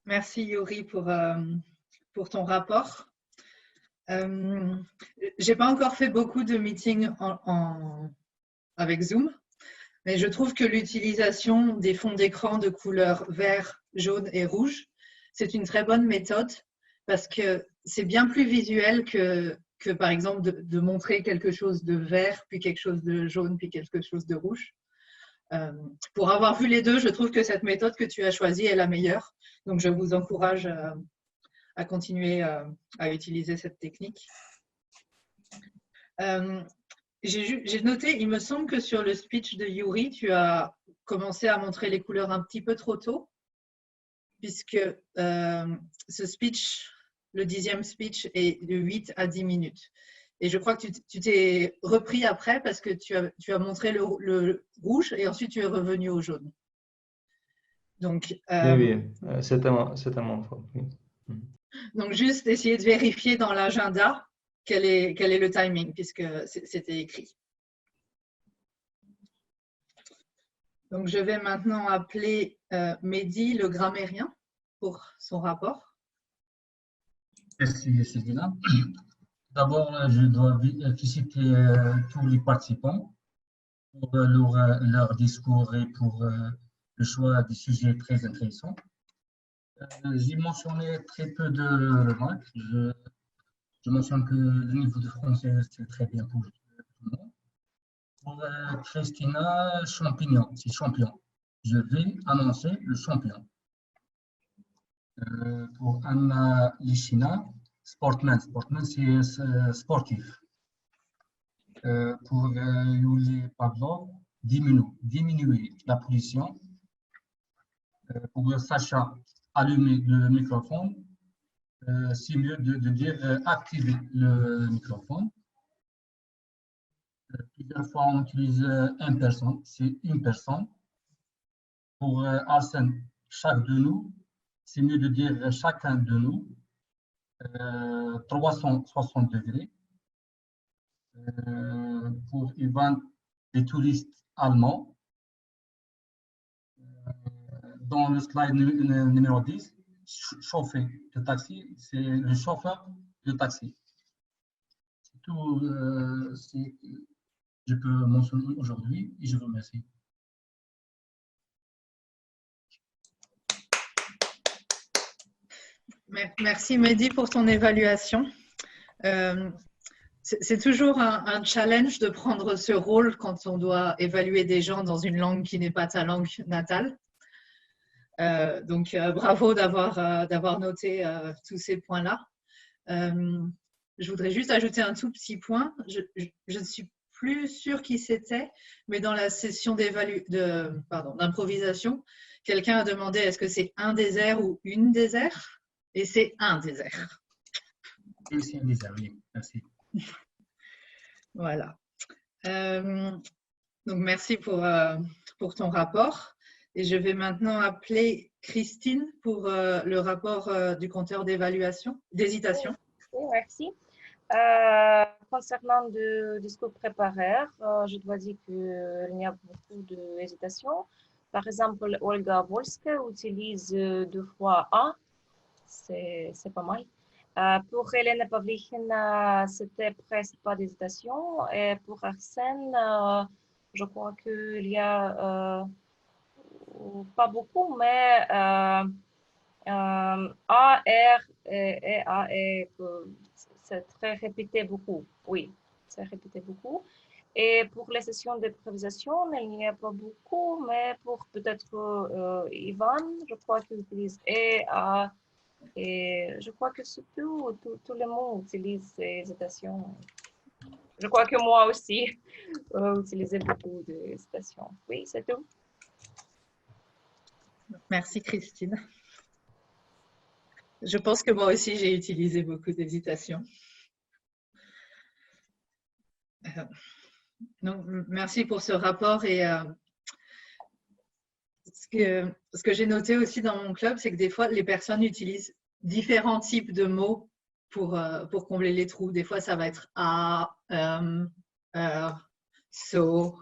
Speaker 17: Merci Yuri pour ton rapport. Je n'ai pas encore fait beaucoup de meetings avec Zoom, mais je trouve que l'utilisation des fonds d'écran de couleurs vert, jaune et rouge, c'est une très bonne méthode parce que c'est bien plus visuel que par exemple de montrer quelque chose de vert, puis quelque chose de jaune, puis quelque chose de rouge. Pour avoir vu les deux, je trouve que cette méthode que tu as choisie est la meilleure. Donc, je vous encourage à continuer à utiliser cette technique. J'ai noté, il me semble que sur le speech de Yuri, tu as commencé à montrer les couleurs un petit peu trop tôt, puisque ce speech, le 10e speech, est de 8 à 10 minutes. Et je crois que tu t'es repris après parce que tu as montré le rouge et ensuite tu es revenu au jaune. Donc,
Speaker 10: oui, c'était mon faute. Oui.
Speaker 17: Donc, juste essayer de vérifier dans l'agenda quel est le timing puisque c'était écrit. Donc, je vais maintenant appeler Mehdi, le grammairien, pour son rapport.
Speaker 5: Merci, Sylvina. D'abord, je dois féliciter tous les participants pour leur discours et pour le choix des sujets très intéressants. J'ai mentionné très peu de remarques. Je mentionne que le niveau de français, c'est très bien pour tout le monde. Pour Christina, champignon, c'est champion. Je vais annoncer le champion. Pour Anna Lichina, sportman. Sportman, c'est sportif. Pour Yuli Pavlov, diminuer la pollution. Pour Sacha, allumer le microphone. C'est mieux de dire activer le microphone. Plusieurs fois, on utilise une personne, c'est une personne. Pour Arsène, chaque de nous, c'est mieux de dire chacun de nous. 360 degrés. Pour Ivan, les touristes allemands. Dans le slide numéro 10, chauffeur de taxi, c'est le chauffeur de taxi. C'est tout ce que je peux mentionner aujourd'hui et je vous remercie.
Speaker 17: Merci Mehdi pour ton évaluation. C'est toujours un challenge de prendre ce rôle quand on doit évaluer des gens dans une langue qui n'est pas ta langue natale. Donc, bravo d'avoir noté tous ces points-là. Je voudrais juste ajouter un tout petit point. Je ne suis plus sûre qui c'était, mais dans la session d'improvisation, quelqu'un a demandé est-ce que c'est un désert ou une désert? Et c'est un désert.
Speaker 5: Et c'est un désert, oui. Merci.
Speaker 17: Voilà. Donc, merci pour ton rapport. Et je vais maintenant appeler Christine pour le rapport du compteur d'évaluation, d'hésitation.
Speaker 6: Oui, merci. Concernant le discours préparé, je dois dire qu'il y a beaucoup d'hésitation. Par exemple, Olga Volska utilise 2 fois A. C'est pas mal. Pour Elena Pavlichina, c'était presque pas d'hésitation. Et pour Arsène, je crois qu'il y a pas beaucoup, mais A, R et A, c'est très répété beaucoup. Oui, c'est répété beaucoup. Et pour les sessions d'improvisation, il n'y a pas beaucoup, mais pour peut-être Ivan, je crois qu'il utilise E, A. Et je crois que surtout, tout le monde utilise ces hésitations. Je crois que moi aussi, utilisais beaucoup d'hésitations. Oui, c'est tout.
Speaker 17: Merci Christine. Je pense que moi aussi, j'ai utilisé beaucoup d'hésitations. Donc, merci pour ce rapport. Et ce que j'ai noté aussi dans mon club, c'est que des fois, les personnes utilisent différents types de mots pour combler les trous. Des fois, ça va être a, so.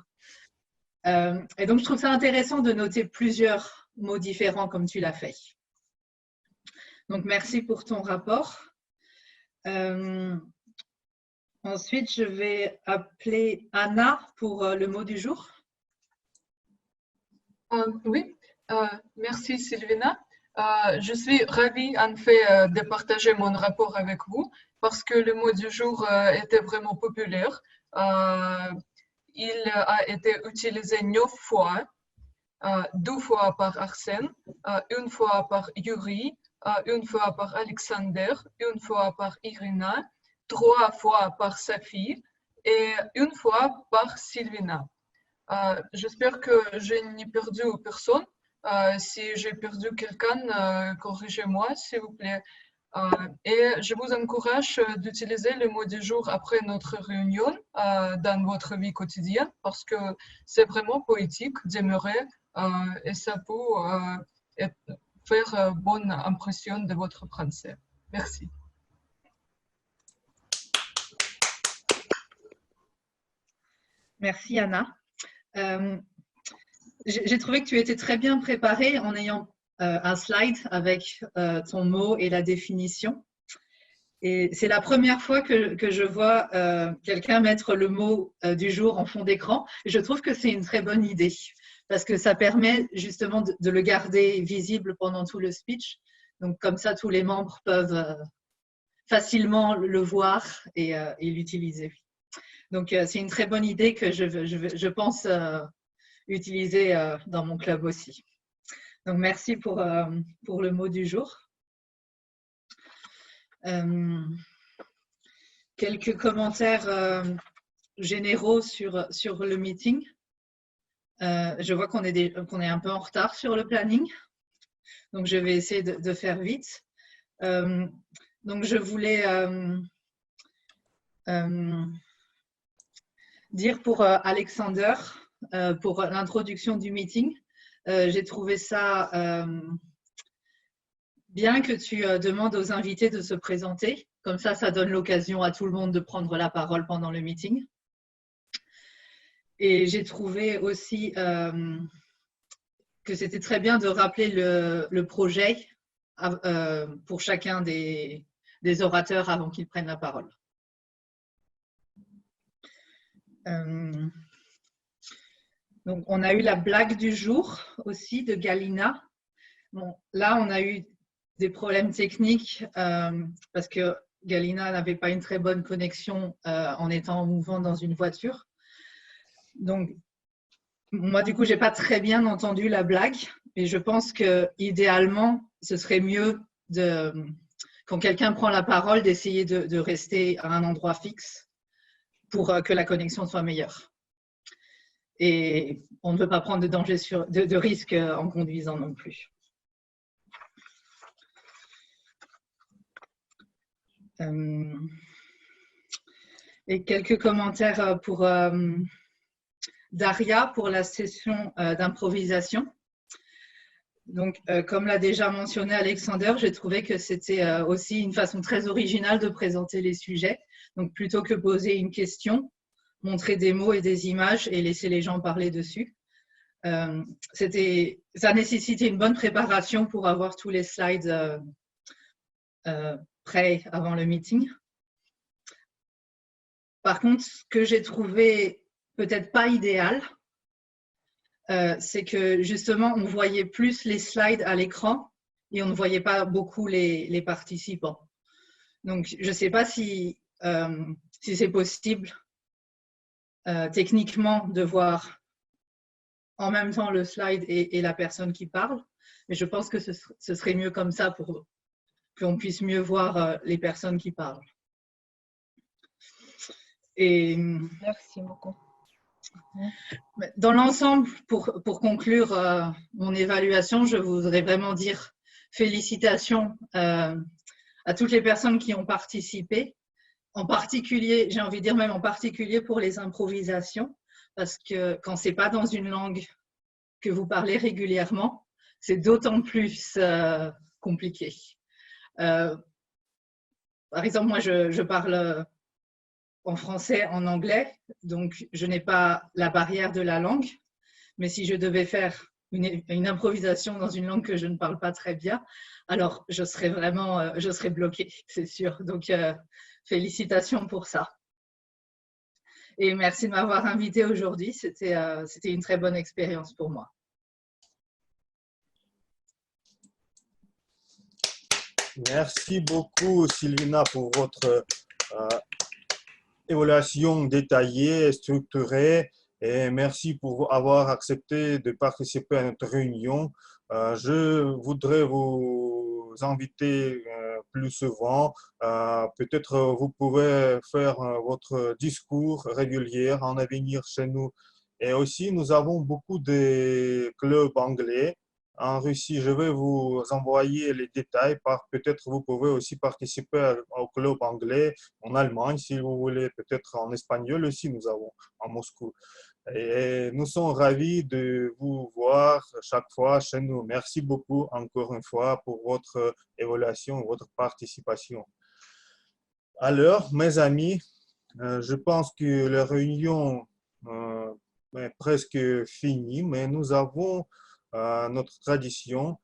Speaker 17: Et donc, je trouve ça intéressant de noter plusieurs mots différents comme tu l'as fait. Donc, merci pour ton rapport. Ensuite, je vais appeler Anna pour le mot du jour.
Speaker 8: Oui, merci Sylvina. Je suis ravie en fait de partager mon rapport avec vous parce que le mot du jour était vraiment populaire. Il a été utilisé 9 fois, 2 fois par Arsène, 1 fois par Yuri, 1 fois par Alexander, 1 fois par Irina, 3 fois par Safi et 1 fois par Sylvina. J'espère que je n'ai perdu personne. Si j'ai perdu quelqu'un, corrigez-moi s'il vous plaît. Et je vous encourage d'utiliser le mot du jour après notre réunion dans votre vie quotidienne parce que c'est vraiment poétique d'aimer et ça peut faire bonne impression de votre français. Merci.
Speaker 17: Merci Anna. J'ai trouvé que tu étais très bien préparée en ayant un slide avec ton mot et la définition. Et c'est la première fois que je vois quelqu'un mettre le mot du jour en fond d'écran. Je trouve que c'est une très bonne idée parce que ça permet justement de le garder visible pendant tout le speech. Donc comme ça, tous les membres peuvent facilement le voir et l'utiliser. Donc, c'est une très bonne idée que je pense utiliser dans mon club aussi. Donc, merci pour le mot du jour. Quelques commentaires généraux sur le meeting. Je vois qu'on est un peu en retard sur le planning, donc je vais essayer de faire vite. Donc, je voulais dire pour Alexander, pour l'introduction du meeting, j'ai trouvé ça bien que tu demandes aux invités de se présenter. Comme ça donne l'occasion à tout le monde de prendre la parole pendant le meeting. Et j'ai trouvé aussi que c'était très bien de rappeler le projet pour chacun des orateurs avant qu'ils prennent la parole. Donc, on a eu la blague du jour aussi de Galina. Bon, là, on a eu des problèmes techniques parce que Galina n'avait pas une très bonne connexion en étant en mouvement dans une voiture. Donc, moi, du coup, je n'ai pas très bien entendu la blague, mais je pense qu'idéalement, ce serait mieux quand quelqu'un prend la parole, d'essayer de rester à un endroit fixe pour que la connexion soit meilleure. Et on ne veut pas prendre de danger de risque en conduisant non plus. Et quelques commentaires pour Daria pour la session d'improvisation. Donc, comme l'a déjà mentionné Alexander, j'ai trouvé que c'était aussi une façon très originale de présenter les sujets. Donc, plutôt que poser une question, montrer des mots et des images et laisser les gens parler dessus. Ça nécessitait une bonne préparation pour avoir tous les slides prêts avant le meeting. Par contre, ce que j'ai trouvé peut-être pas idéal, c'est que justement, on voyait plus les slides à l'écran et on ne voyait pas beaucoup les participants. Donc, je ne sais pas si c'est possible techniquement de voir en même temps le slide et la personne qui parle, mais je pense que ce serait mieux comme ça pour qu'on puisse mieux voir les personnes qui parlent. Et
Speaker 18: merci beaucoup.
Speaker 17: Dans l'ensemble, pour conclure mon évaluation, je voudrais vraiment dire félicitations à toutes les personnes qui ont participé. En particulier, j'ai envie de dire même en particulier pour les improvisations, parce que quand ce n'est pas dans une langue que vous parlez régulièrement, c'est d'autant plus compliqué. Par exemple, moi, je parle en français, en anglais, donc je n'ai pas la barrière de la langue, mais si je devais faire une improvisation dans une langue que je ne parle pas très bien, alors je serais bloquée, c'est sûr. Donc, félicitations pour ça. Et merci de m'avoir invitée aujourd'hui, c'était une très bonne expérience pour moi.
Speaker 1: Merci beaucoup, Sylvina, pour votre évaluation détaillée et structurée. Et merci pour avoir accepté de participer à notre réunion. Je voudrais vous inviter plus souvent. Peut-être vous pouvez faire votre discours régulier en avenir chez nous. Et aussi, nous avons beaucoup de clubs anglais en Russie. Je vais vous envoyer les détails. Peut-être vous pouvez aussi participer au club anglais en Allemagne, si vous voulez. Peut-être en espagnol aussi, nous avons à Moscou. Et nous sommes ravis de vous voir chaque fois chez nous. Merci beaucoup encore une fois pour votre évaluation, votre participation. Alors, mes amis, je pense que la réunion est presque finie, mais nous avons notre tradition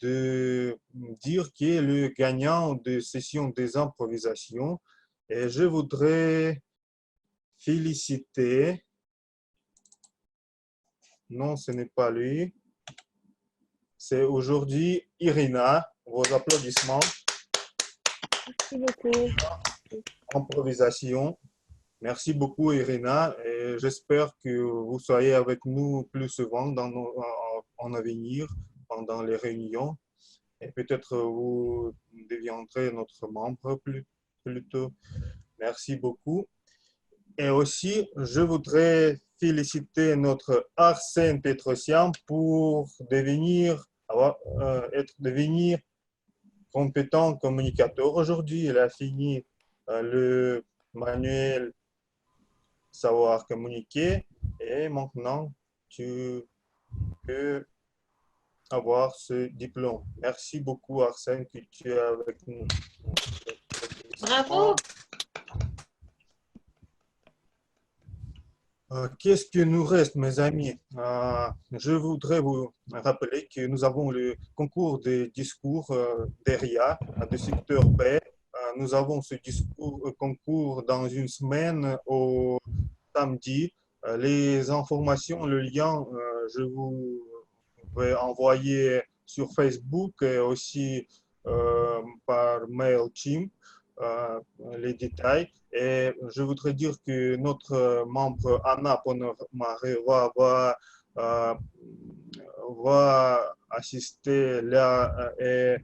Speaker 1: de dire qui est le gagnant de session des improvisations. Et je voudrais féliciter. Non, ce n'est pas lui. C'est aujourd'hui Irina. Vos applaudissements.
Speaker 19: Merci beaucoup.
Speaker 1: Improvisation. Merci beaucoup, Irina, et j'espère que vous soyez avec nous plus souvent en avenir, pendant les réunions, et peut-être vous deviendrez notre membre plus tôt. Merci beaucoup. Et aussi, je voudrais féliciter notre Arsène Petrosian pour devenir compétent communicateur aujourd'hui. Il a fini le manuel savoir communiquer et maintenant tu peux avoir ce diplôme. Merci beaucoup Arsène que tu es avec nous.
Speaker 14: Bravo.
Speaker 1: Qu'est-ce que nous reste, mes amis? Je voudrais vous rappeler que nous avons le concours des discours d'ERIA de secteur B. Nous avons ce concours dans une semaine au samedi. Les informations, le lien, je vous vais envoyer sur Facebook et aussi par MailChimp les détails. Et je voudrais dire que notre membre Anna Ponomareva va assister là et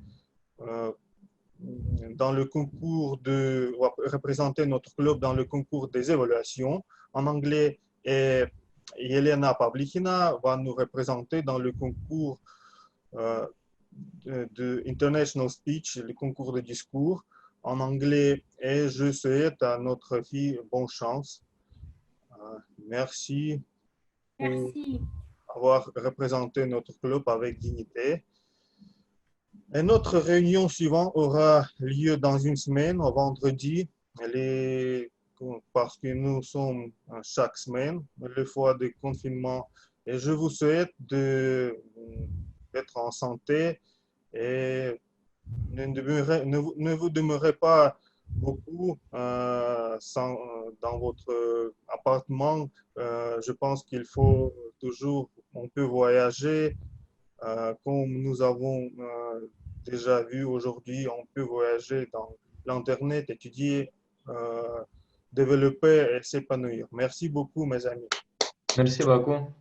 Speaker 1: dans le concours va représenter notre club dans le concours des évaluations en anglais, et Elena Pavlichina va nous représenter dans le concours de International Speech, le concours de discours en anglais, et je souhaite à notre fille bonne chance. Merci pour avoir représenté notre club avec dignité. Et notre réunion suivante aura lieu dans une semaine, au vendredi, parce que nous sommes chaque semaine, le fois de confinement. Et je vous souhaite d'être en santé et ne vous demeurez pas beaucoup dans votre appartement. Je pense qu'il faut toujours, on peut voyager, comme nous avons déjà vu aujourd'hui, on peut voyager dans l'Internet, étudier, développer et s'épanouir. Merci beaucoup, mes amis.
Speaker 10: Merci beaucoup.